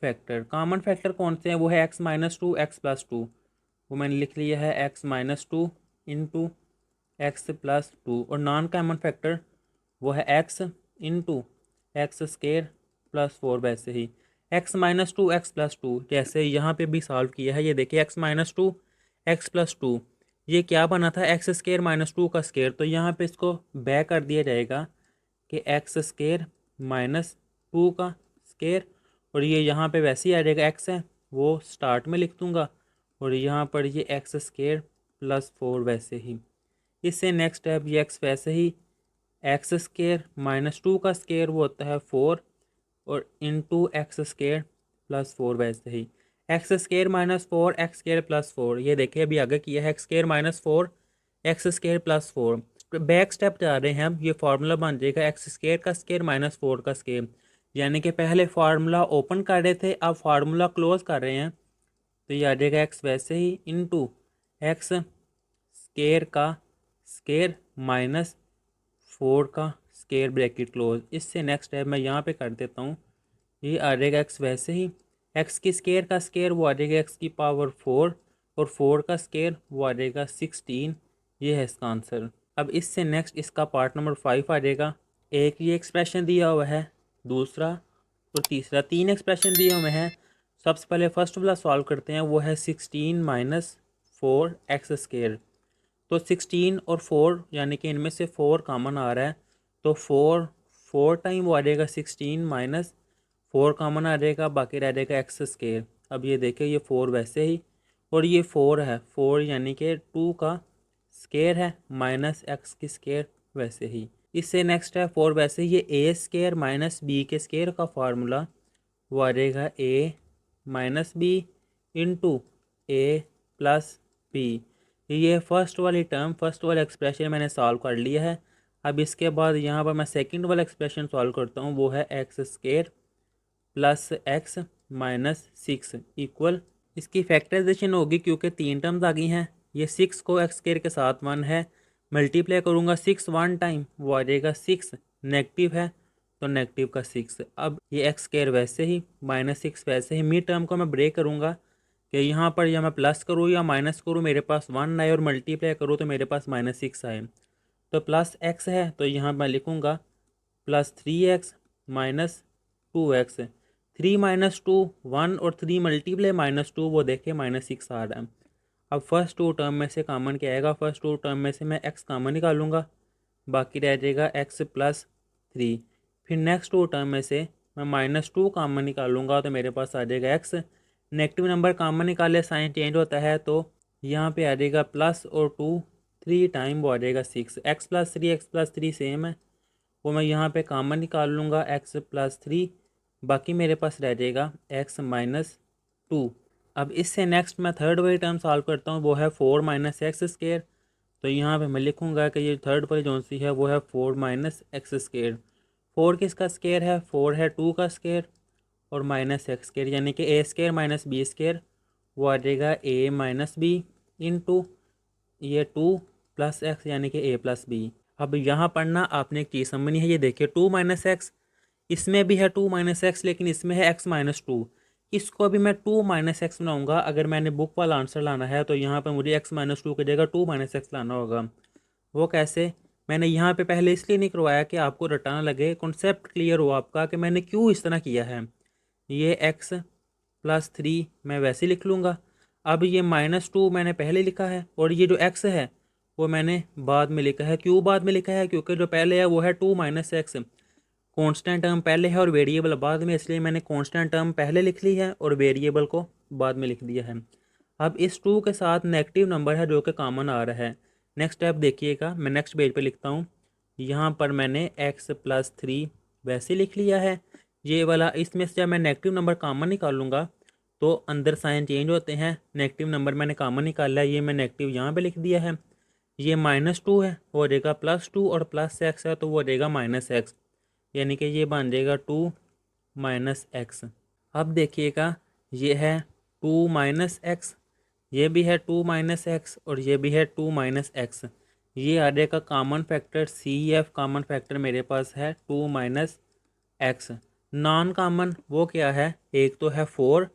factor. Common factor कौन से हैं, वो है x - 2 x + 2, वो मैंने लिख लिया है x - 2 इंटू x + 2। और नॉन कॉमन फैक्टर वो है x इंटू x² + 4 वैसे ही x - 2 x + 2, जैसे यहाँ पे भी सॉल्व किया है। ये देखिए x - 2 x + 2, ये क्या बना था, एक्स स्केयर माइनस टू का स्केयर, तो यहाँ पे इसको बैक कर दिया जाएगा कि एक्स स्केयर माइनस टू का स्केयर, और ये यहाँ पे वैसे ही आ जाएगा, एक्स है वो स्टार्ट में लिख दूँगा, और यहाँ पर ये एक्स स्केयर प्लस फोर वैसे ही। इससे नेक्स्ट स्टेप ये एक्स वैसे ही, एक्स स्केयर माइनस टू का स्केयर वो होता है फोर, और into x square plus four वैसे ही। X square minus four x square plus four, ये देखिए अभी आगे किया है, x square minus four x square plus four. Back step जा रहे हैं हम, ये फार्मूला बन जाएगा एक्स स्केयर का स्केयर माइनस फोर का स्केयर, यानी कि पहले फार्मूला ओपन कर रहे थे, अब फार्मूला क्लोज कर रहे हैं, तो ये आ जाएगा एक्स वैसे ही इंटू एक्स स्केयर का स्केयर माइनस फोर का स्केयर ब्रैकेट क्लोज। इससे नेक्स्ट स्टेप मैं यहाँ पे कर देता हूँ, ये आ जाएगा एक्स वैसे ही, एक्स की स्केयर का स्केयर वो आ जाएगा एक्स की पावर फोर, और फोर का स्केयर वो आ जाएगा 16। ये है इसका आंसर। अब इससे नेक्स्ट इसका पार्ट नंबर 5 आ जाएगा। एक ये एक्सप्रेशन दिया हुआ है, दूसरा और तीसरा, तीन एक्सप्रेशन दिए हुए हैं। सबसे पहले फर्स्ट वाला सॉल्व करते हैं, वो है 16 माइनस फोर एक्स स्केयर। तो 16 और 4 यानी कि इनमें से 4 कॉमन आ रहा है, तो 4 टाइम वो आ जाएगा 16 माइनस 4 कॉमन आ जाएगा, बाकी रह जाएगा एक्स स्केयर। अब ये देखें ये 4 वैसे ही, और ये 4 है, 4 यानी कि 2 का स्केयर है माइनस एक्स की स्केयर वैसे ही। इससे नेक्स्ट है 4 वैसे ही, ये ए स्केयर माइनस बी के स्केयर का फार्मूला वो आ जाएगा ए माइनस बी इंटू ए प्लस बी। ये फर्स्ट वाली टर्म, फर्स्ट वाला एक्सप्रेशन मैंने सॉल्व कर लिया है। अब इसके बाद यहाँ पर मैं सेकंड वाला एक्सप्रेशन सॉल्व करता हूँ, वो है x square plus x minus six equal, इसकी फैक्टराइजेशन होगी क्योंकि तीन टर्म्स आ गई हैं। ये सिक्स को एक्स स्केयर के साथ वन है, मल्टीप्लाई करूँगा सिक्स वन टाइम, वो आ जाएगा सिक्स, नेगेटिव है तो नेगेटिव का सिक्स। अब ये एक्स स्केयर वैसे ही माइनस सिक्स वैसे ही, मिड टर्म को मैं ब्रेक करूँगा कि यहाँ पर या मैं प्लस करूँ या माइनस करूँ, मेरे पास वन आए, और मल्टीप्लाई करूँ तो मेरे पास माइनस सिक्स आए। तो प्लस एक्स है तो यहाँ मैं लिखूँगा plus three x minus two x. Three minus two one, और थ्री मल्टीप्लाई माइनस टू वो देखे माइनस सिक्स आ रहा है। अब फर्स्ट टू टर्म में से कॉमन क्या आएगा, फर्स्ट टू टर्म में से मैं एक्स कॉमन निकालूंगा, बाकी रह जाएगा एक्स प्लस थ्री। फिर नेक्स्ट टू टर्म में से मैं माइनस टू कॉमन निकालूंगा, तो मेरे पास आ जाएगा एक्स। नेगेटिव नंबर कॉमन निकाले साइन चेंज होता है, तो यहाँ पे आ जाएगा प्लस और टू, थ्री टाइम वो आ जाएगा six. X plus three same है, वो मैं यहाँ पे कॉमन निकाल लूँगा एक्स प्लस थ्री, बाकी मेरे पास रह जाएगा एक्स माइनस टू। अब इससे नेक्स्ट मैं थर्ड वाली टर्म सॉल्व करता हूँ, वो है फोर माइनस एक्स स्केयर। तो यहाँ पे मैं लिखूँगा कि ये थर्ड वाली जो सी है वो है four minus x square. Four किसका स्केयर है, फोर है टू का स्केयर, और माइनस एक्स स्केयर यानी कि ए स्केयर माइनस बी स्केयर, वो आ जाएगा ए माइनस बी इंटू ये टू प्लस एक्स यानी कि ए प्लस बी। अब यहाँ पढ़ना आपने एक चीज़ समझनी है, ये देखिए टू माइनस एक्स, इसमें भी है टू माइनस एक्स, लेकिन इसमें है एक्स माइनस टू। इसको अभी मैं टू माइनस एक्स बनाऊँगा, अगर मैंने बुक वाला आंसर लाना है तो यहाँ पर मुझे एक्स माइनस टू की जगह टू माइनस एक्स लाना होगा। वो कैसे, मैंने यहाँ पे पहले इसलिए नहीं करवाया कि आपको रटाना लगे, कॉन्सेप्ट क्लियर हो आपका कि मैंने क्यों इस तरह किया है। ये एक्स प्लस थ्री मैं वैसे लिख लूँगा। अब ये माइनस टू मैंने पहले लिखा है, और ये जो एक्स है वो मैंने बाद में लिखा है। क्यों बाद में लिखा है, क्योंकि जो पहले है वो है two minus X, constant term पहले है और वेरिएबल बाद में, इसलिए मैंने कॉन्स्टेंट टर्म पहले लिख ली है और वेरिएबल को बाद में लिख दिया है। अब इस टू के साथ नेगेटिव नंबर है जो कि कॉमन आ रहा है। नेक्स्ट स्टेप देखिएगा, मैं नेक्स्ट पेज पे लिखता हूँ, यहाँ पर मैंने एक्स प्लस थ्री वैसे लिख लिया है। ये वाला, इसमें से जब मैं नेगेटिव नंबर कॉमन निकालूंगा तो अंदर साइन चेंज होते हैं। नेगेटिव नंबर मैंने कॉमन निकाला है, ये मैं नेगेटिव यहाँ पे लिख दिया है। ये माइनस टू है, वो हो जाएगा प्लस टू, और प्लस एक्स है तो वो हो जाएगा माइनस एक्स, यानी कि ये बन जाएगा टू माइनस एक्स। अब देखिएगा ये है टू माइनस एक्स, ये भी है टू माइनस एक्स, और ये भी है टू माइनस एक्स। ये आ जाएगा common factor, C F common factor मेरे पास है two minus X. Non common वो क्या है, एक तो है फोर,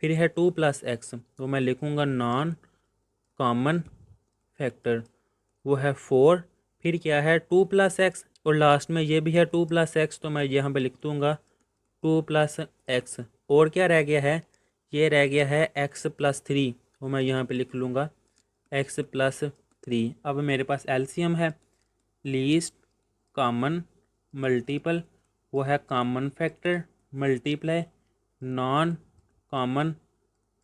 फिर है टू प्लस एक्स, तो मैं लिखूँगा नॉन कॉमन फैक्टर, वो है फोर, फिर क्या है टू प्लस एक्स, और लास्ट में ये भी है टू प्लस एक्स, तो मैं यहाँ पे लिख दूँगा टू प्लस एक्स। और क्या रह गया है, ये रह गया है एक्स प्लस थ्री, तो मैं यहाँ पे लिख लूँगा एक्स प्लस 3। अब मेरे पास एलसीएम है, लीस्ट कॉमन मल्टीपल, वो है common factor multiply non common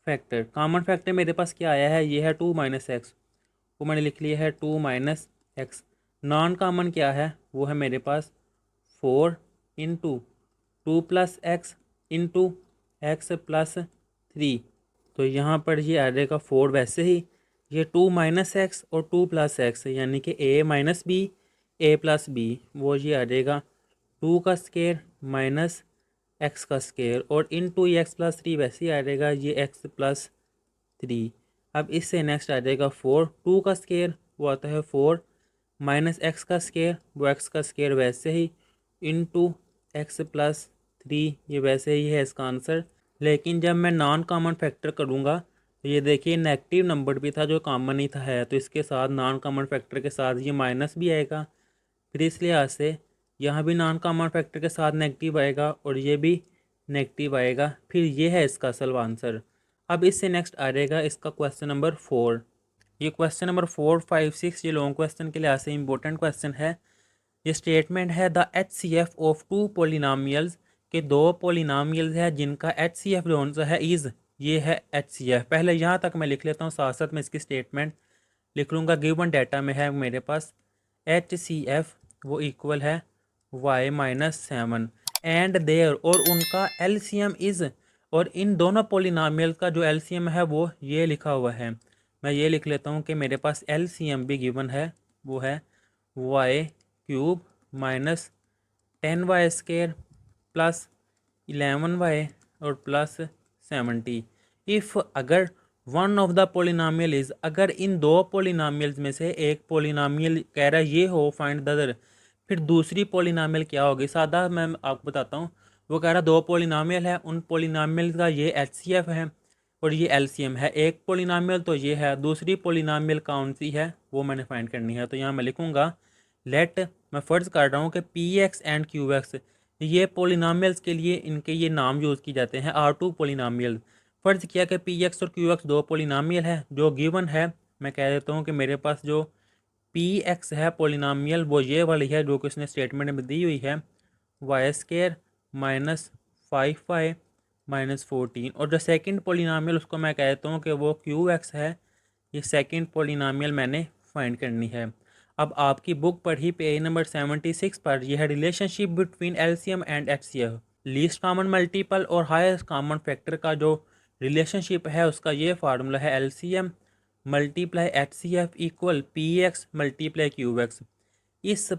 factor. Common factor मेरे पास क्या आया है, ये है 2 माइनस एक्स, वो मैंने लिख लिया है 2 माइनस एक्स। नॉन कॉमन क्या है, वो है मेरे पास 4 into 2 plus x into x plus 3। तो यहाँ पर ये आ जाएगा 4, वैसे ही ये 2 माइनस एक्स और 2 प्लस एक्स यानी कि ए माइनस बी ए प्लस बी, वो ये आ जाएगा 2 का स्केयर माइनस एक्स का स्केयर और इन टू एक्स प्लस 3, वैसे ही आ जाएगा ये एक्स प्लस 3। अब इससे नेक्स्ट आ जाएगा 4, 2 का स्केयर वो आता है 4 माइनस एक्स का स्केयर, वो एक्स का स्केयर वैसे ही इंटू एक्स प्लस 3, ये वैसे ही है इसका आंसर। लेकिन जब मैं नॉन कॉमन फैक्टर करूँगा तो ये देखिए नेगेटिव नंबर भी था जो कॉमन ही था है, तो इसके साथ नॉन कॉमन फैक्टर के साथ ये माइनस भी आएगा, फिर इस लिहाज से यहाँ भी नॉन कॉमन फैक्टर के साथ नेगेटिव आएगा और ये भी नेगेटिव आएगा, फिर ये है इसका असल आंसर। अब इससे नेक्स्ट आ जाएगा इसका क्वेश्चन नंबर 4। ये क्वेश्चन नंबर 4, 5, 6 ये लॉन्ग क्वेश्चन के लिहाज से इंपॉर्टेंट क्वेश्चन है। ये स्टेटमेंट है द HCF ऑफ 2 पोलिनामियल्स के 2 पोलिनामियल्स है जिनका HCF जो सा है इज़, ये है HCF। पहले यहाँ तक मैं लिख लेता हूँ, साथ साथ में इसकी स्टेटमेंट लिख लूँगा। गिवन डाटा में है मेरे पास HCF वो इक्वल है y माइनस 7 एंड देयर, और उनका LCM इज़, और इन दोनों पोलिनामियल का जो LCM है वो ये लिखा हुआ है। मैं ये लिख लेता हूँ कि मेरे पास LCM भी गिवन है, वो है y cube minus 10y square plus 11y और प्लस 70। इफ़ अगर one of the polynomial is, अगर इन दो पोलिनामियल्स में से एक पोलिनामियल कह रहा है ये हो फाइंड द अदर, फिर दूसरी पोलिनामियल क्या होगी। सादा मैं आपको बताता हूँ, वो कह रहा दो पोलिनामियल है, उन पोलिनामियल का ये HCF है और ये LCM है। एक पोलिनामियल तो ये है, दूसरी पोलिनामियल कौन सी है वो मैंने फाइंड करनी है। तो यहाँ मैं लिखूँगा लेट, मैं फ़र्ज़ कर रहा हूँ कि PX एंड QX ये पोलिनामियल्स के लिए इनके ये नाम यूज़ की जाते हैं R2 पोलिनामियल। फ़र्ज़ किया कि PX और QX दो पोलिनामियल है जो गिवन है। मैं कह देता हूँ कि मेरे पास जो PX है पोलिनामियल वो ये वाली है जो कि उसने स्टेटमेंट में दी हुई है, Y square minus 5y minus 14, और जो सेकंड पोलिनामियल उसको मैं कहता हूँ कि वो QX है। ये सेकंड पोलिनामियल मैंने फाइंड करनी है। अब आपकी बुक पढ़ी पेज नंबर 76 पर यह है relationship between LCM and HCF, least common multiple और हाईएस्ट कॉमन फैक्टर का जो रिलेशनशिप है उसका ये फार्मूला है LCM multiply HCF equal PX multiply QX। इस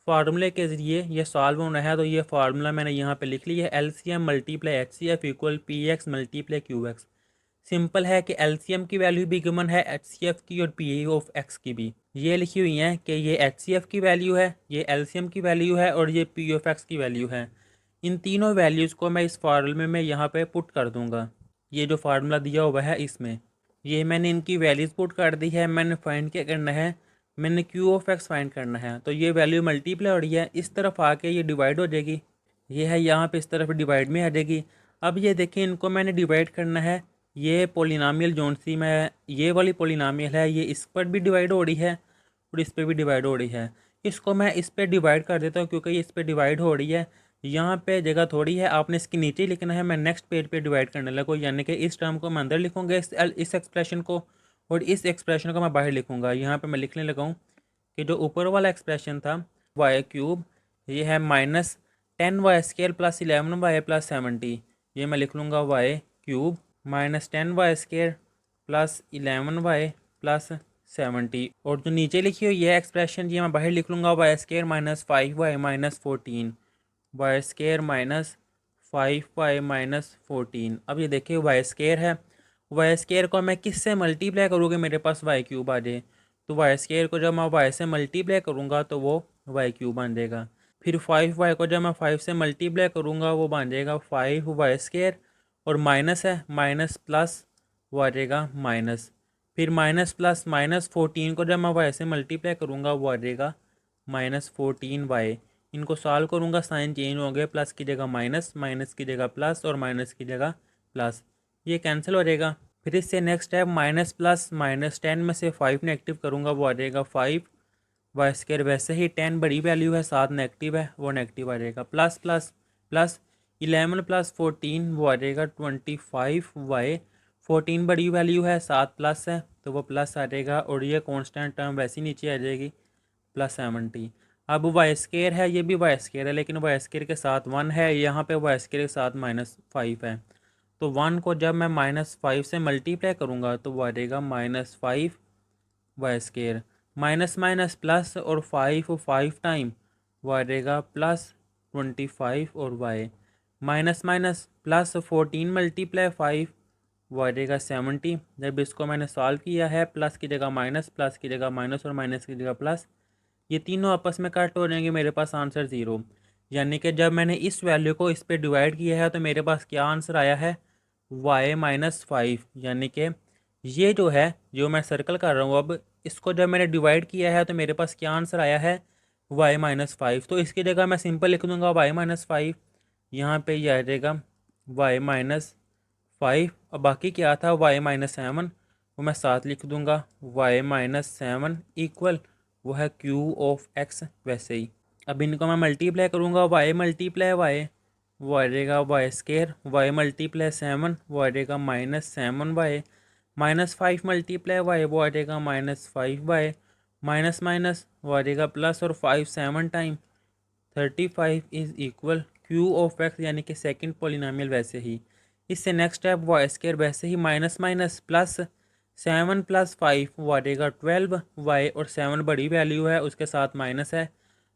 फार्मूले के ज़रिए ये सॉल्व होना है, तो ये फार्मूला मैंने यहाँ पे लिख लिया है LCM multiply HCF equal PX multiply QX। Simple है कि LCM की वैल्यू भी गिवन है HCF की और P ऑफ X की भी ये लिखी हुई है कि ये HCF की वैल्यू है, ये LCM की वैल्यू है और ये P ऑफ X की वैल्यू है। इन तीनों वैल्यूज़ को मैं इस फार्मूले में यहाँ पे पुट कर दूँगा। ये जो फार्मूला दिया हुआ है इसमें ये मैंने इनकी वैल्यूज़ पुट कर दी है। मैंने फाइंड क्या करना है, मैंने Q ऑफ X फाइंड करना है। तो ये वैल्यू मल्टीप्लाई हो रही है, इस तरफ आके ये डिवाइड हो जाएगी, ये है यहाँ पे इस तरफ डिवाइड में आ जाएगी। अब ये देखिए इनको मैंने डिवाइड करना है, ये पोलिनामियल जोन सी में ये वाली पोलिनामियल है ये इस पर भी डिवाइड हो रही है और इस पर भी डिवाइड हो रही है। इसको मैं इस पर डिवाइड कर देता हूँ क्योंकि ये इस पर डिवाइड हो रही है, यहाँ पे जगह थोड़ी है, आपने इसके नीचे लिखना है। मैं नेक्स्ट पेज पे डिवाइड करने लगूँ, यानी कि इस टर्म को मैं अंदर लिखूँगा इस एक्सप्रेशन को, और इस एक्सप्रेशन को मैं बाहर लिखूँगा। यहाँ पे मैं लिखने लगा हूँ कि जो ऊपर वाला एक्सप्रेशन था वाई क्यूब, ये है minus 10y square plus 11y plus 70, ये मैं लिख लूँगा Y cube minus 10y square plus 11y plus 70, और जो नीचे लिखी हुई है एक्सप्रेशन ये मैं बाहर लिख लूँगा Y square minus 5y minus 14, Y square minus 5y minus 14। अब ये देखिए वाई स्केयर है, वाई स्केयर को मैं किससे मल्टीप्लाई करूँगा मेरे पास वाई क्यूब आ जाए, तो वाई स्केयर को जब मैं वाई से मल्टीप्लाई करूँगा तो वो वाई क्यूब बन जाएगा। फिर 5y को जब मैं 5 से मल्टीप्लाई करूँगा वो बन जाएगा 5y स्केयर, और माइनस है माइनस प्लस वो आ जाएगा माइनस, फिर माइनस प्लस माइनस 14 को जब मैं y से मल्टीप्लाई करूँगा वो आ जाएगा माइनस 14y। इनको सॉल्व करूँगा साइन चेंज हो गए, प्लस की जगह माइनस, माइनस की जगह प्लस और माइनस की जगह प्लस, ये कैंसिल हो जाएगा। फिर इससे नेक्स्ट है माइनस प्लस, -10 में से 5 नेगेटिव करूँगा वो आ जाएगा 5 वाई स्केयर। वैसे ही 10 बड़ी वैल्यू है, 7 नेगेटिव है, वो नेगेटिव आ जाएगा। प्लस प्लस प्लस 11 प्लस 14 वो आ जाएगा 25 वाई। 14 बड़ी वैल्यू है, 7 प्लस है तो वो प्लस आ जाएगा, और ये कांस्टेंट टर्म वैसे ही नीचे आ जाएगी +70। अब वाई स्केयर है, ये भी वाई स्केयर है, लेकिन वाई स्केयर के साथ 1 है, यहाँ पे वाई स्केयर के साथ -5 है। तो 1 को जब मैं -5 से मल्टीप्लाई करूँगा तो वो आ जाएगा -5 Y square. Minus minus plus, और 5 टाइम वो आ जाएगा +25 और Y. Minus minus plus 14 multiply 5 वो आ जाएगा 70। जब इसको मैंने सॉल्व किया है, प्लस की जगह माइनस, प्लस की जगह माइनस और माइनस की जगह प्लस, ये तीनों आपस में कट हो जाएंगे, मेरे पास आंसर 0। यानी कि जब मैंने इस वैल्यू को इस पर डिवाइड किया है तो मेरे पास क्या आंसर आया है, y-5। यानी कि ये जो है, जो मैं सर्कल कर रहा हूँ अब, इसको जब मैंने डिवाइड किया है तो मेरे पास क्या आंसर आया है, y-5। तो इसकी जगह मैं सिंपल लिख दूंगा y-5, यहाँ पे ये आ जाएगा y-5, और बाकी क्या था y-7, वो मैं साथ लिख दूंगा, y-7 इक्वल वो है q(x). वैसे ही अब इनको मैं मल्टीप्लाई करूँगा, y मल्टीप्लाई y वो आ जाएगा वाई स्केयर, y मल्टीप्लाई 7 वो आ जाएगा -7y, -5 मल्टीप्लाई y वो आ जाएगा -5y, माइनस माइनस वो आ जाएगा प्लस, और 5 7 टाइम 35 इज़ इक्वल q(x), यानी कि सेकंड पोलिनोमियल। वैसे ही इससे नेक्स्ट स्टेप वाई स्केयर, वैसे ही माइनस माइनस प्लस 7 + 5 वो आ जाएगा 12y, और 7 बड़ी वैल्यू है, उसके साथ माइनस है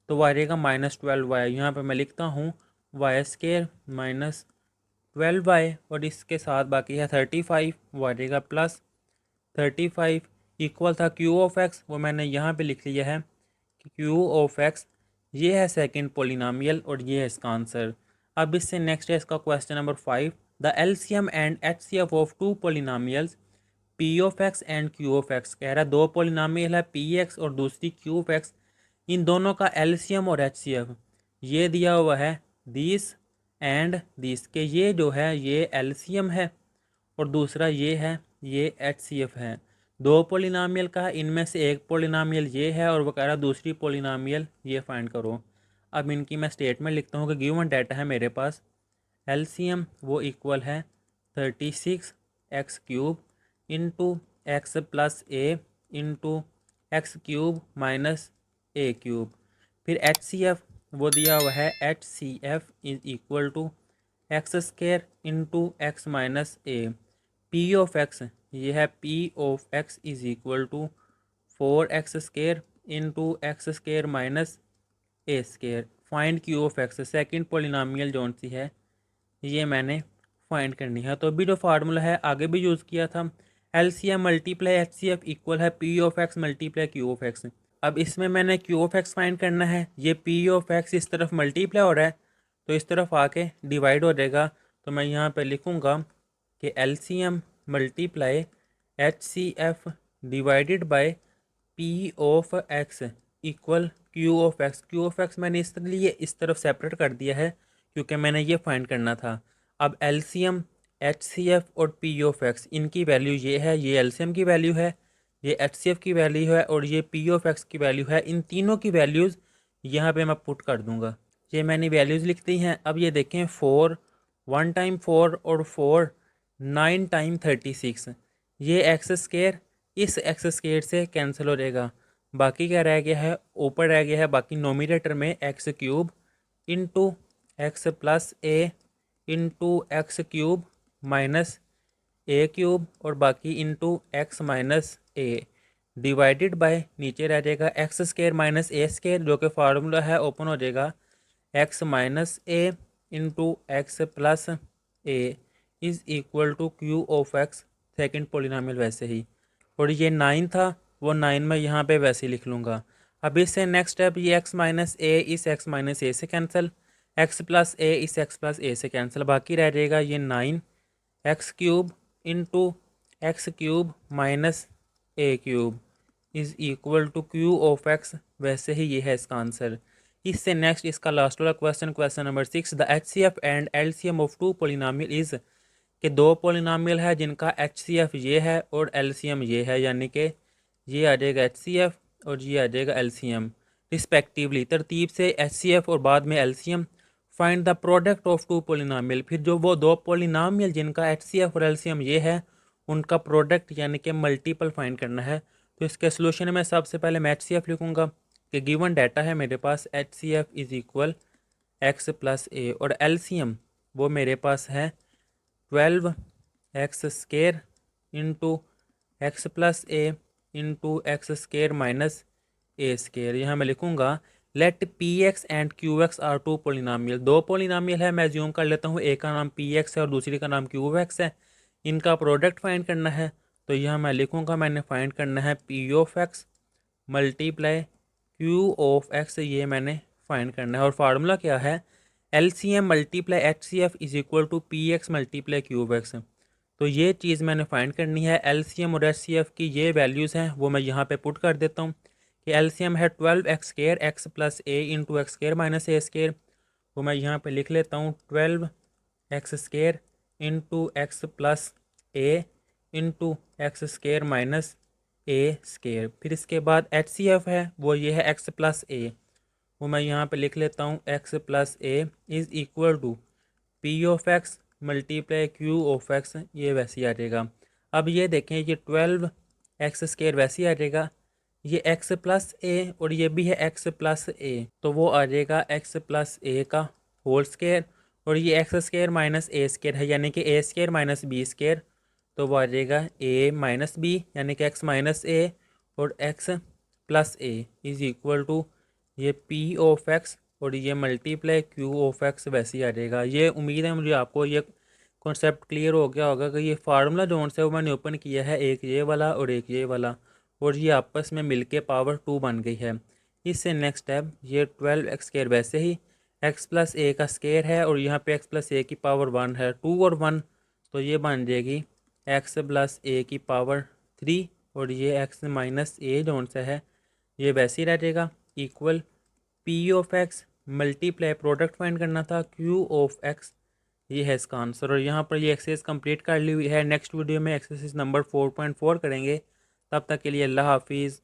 तो वो आ जाएगा -12y। यहाँ पे मैं लिखता हूँ वाई स्केयर -12y, और इसके साथ बाकी है 35, वो आ जाएगा +35 इक्वल था q(x), वो मैंने यहाँ पे लिख लिया है कि q(x) ये है सेकंड पोलिनोमियल, और ये है इसका आंसर। अब इससे नेक्स्ट है इसका question number 5। The LCM and HCF of two polynomials p(x) and q(x), कह रहा है दो पोलिनोमियल है px और दूसरी q(x), इन दोनों का एलसीएम और एचसीएफ ये दिया हुआ है दिस एंड दिस, के ये जो है ये एलसीएम है और दूसरा ये है ये एचसीएफ है। दो पोलिनोमियल का, इनमें से एक पोलिनोमियल ये है और वो कह रहा दूसरी पोलिनोमियल ये फाइंड करो। अब इनकी मैं स्टेटमेंट लिखता हूँ कि गिवन डाटा है मेरे पास, एलसीएम वो इक्वल है 36x³ इंटू एक्स प्लस ए इंटू x³ माइनस a³। फिर एचसीएफ वो दिया हुआ है HCF is equal to x² into X minus A. p(x) ये है p(x) is equal to 4x² into x² minus a²। Find q(x), second polynomial जौन सी है ये मैंने फाइंड करनी है। तो अभी जो फार्मूला है आगे भी यूज़ किया था, एलसीएम मल्टीप्लाई एचसीएफ इक्वल है p(x) मल्टीप्लाई q(x). अब इसमें मैंने q(x) फाइंड करना है, ये p(x) इस तरफ मल्टीप्लाई हो रहा है तो इस तरफ आके डिवाइड हो जाएगा। तो मैं यहाँ पे लिखूँगा कि LCM multiply HCF divided by p(x) equal q(x). q(x) मैंने इसलिए इस तरफ सेपरेट कर दिया है क्योंकि मैंने ये फाइंड करना था। अब एलसीएम HCF और p(x) इनकी वैल्यू ये है, ये एलसीएम की वैल्यू है, ये HCF की वैल्यू है और ये p(x) की वैल्यू है। इन तीनों की वैल्यूज़ यहाँ पे मैं पुट कर दूँगा। ये मैंने वैल्यूज़ लिख दी हैं। अब ये देखें 4 1 टाइम 4 और 4 9 टाइम 36, ये x² इस x² से कैंसिल हो जाएगा। बाकी क्या रह गया है, ऊपर रह गया है बाकी नोमिनेटर में x³ इंटू एक्स प्लस ए इंटू x³ माइनस a³ और बाकी into X minus A divided by, नीचे रह जाएगा x² माइनस a² जो कि फार्मूला है ओपन हो जाएगा x minus A into x plus A is equal to q(x), second polynomial. वैसे ही, और ये 9 था वो 9 मैं यहाँ पे वैसे ही लिख लूँगा। अब इससे नेक्स्ट स्टेप, ये x माइनस ए इस x माइनस ए से कैंसिल, x प्लस ए इस x प्लस ए से कैंसिल, बाकी रह जाएगा ये 9x³ into x³ minus a³ is equal to q(x). वैसे ही ये है इसका आंसर। इससे नेक्स्ट इसका लास्ट वाला question, question number 6, the HCF and LCM of two polynomial is, कि दो पोलिनोमियल है जिनका HCF ये है और LCM ये है, यानी कि ये आ जाएगा HCF और ये आ जाएगा LCM रिस्पेक्टिवली। तरतीब से HCF और बाद में LCM। Find the product of two polynomial, फिर जो वो दो पोलिनोमियल जिनका HCF और LCM ये है उनका प्रोडक्ट यानी कि मल्टीपल फाइंड करना है। तो इसके सोल्यूशन में सबसे पहले मैं HCF लिखूंगा कि गिवन डाटा है मेरे पास HCF is equal x plus a, और LCM वो मेरे पास है 12x² इंटू एक्स प्लस ए इंटू x² माइनस a²। यहाँ मैं लिखूंगा let Px and Qx are two polynomial. दो पोलिनोमियल है, मैं ज्यूम कर लेता हूँ, एक का नाम Px है और दूसरी का नाम Qx है। इनका प्रोडक्ट फाइंड करना है, तो यहाँ मैं लिखूंगा मैंने फाइंड करना है P of X multiply Q of X, ये मैंने फाइंड करना है। और फार्मूला क्या है, LCM multiply HCF is equal to PX multiply QX। तो ये चीज़ मैंने फाइंड करनी है। LCM और HCF की ये वैल्यूज़ हैं वो मैं यहाँ पे पुट कर देता हूँ कि LCM है 12x² x प्लस ए इंटू x² माइनस a²। वो मैं यहाँ पे लिख लेता हूँ 12x² इंटू एक्स प्लस ए इंटू x² माइनस a²। फिर इसके बाद HCF है वो ये है x प्लस ए, वो मैं यहाँ पे लिख लेता हूँ x plus A is equal to P of X multiply Q of X, ये वैसे ही आ जाएगा। अब ये देखें ये 12x² वैसे ही आ जाएगा, ये x प्लस ए और ये भी है x प्लस ए, तो वो आ जाएगा x प्लस ए का होल स्क्वायर, और ये x² माइनस a² है यानी कि a² माइनस b², तो वो आ जाएगा a माइनस बी यानी कि x माइनस ए और x plus A is equal to ये P ऑफ एक्स और ये मल्टीप्लाई Q ऑफ एक्स वैसे ही आ जाएगा। ये उम्मीद है मुझे आपको ये कॉन्सेप्ट क्लियर हो गया होगा कि ये फार्मूला जोन से वो मैंने ओपन किया है, एक ये वाला और एक ये वाला, और ये आपस में मिलके पावर 2 बन गई है। इससे नेक्स्ट स्टेप ये 12x² वैसे ही x प्लस ए का स्क्वायर है और यहाँ पे x प्लस ए की पावर 1 है, 2 और 1, तो ये बन जाएगी x प्लस ए की पावर 3, और ये x माइनस ए जोन से है ये वैसे ही रह जाएगा equal P of X multiply product find करना था Q ऑफ एक्स, ये है इसका आंसर। और यहाँ पर ये एक्सरसाइज कंप्लीट कर ली हुई है। नेक्स्ट वीडियो में एक्सरसाइज नंबर 4.4 करेंगे। तब तक के लिए अल्लाह हाफिज़।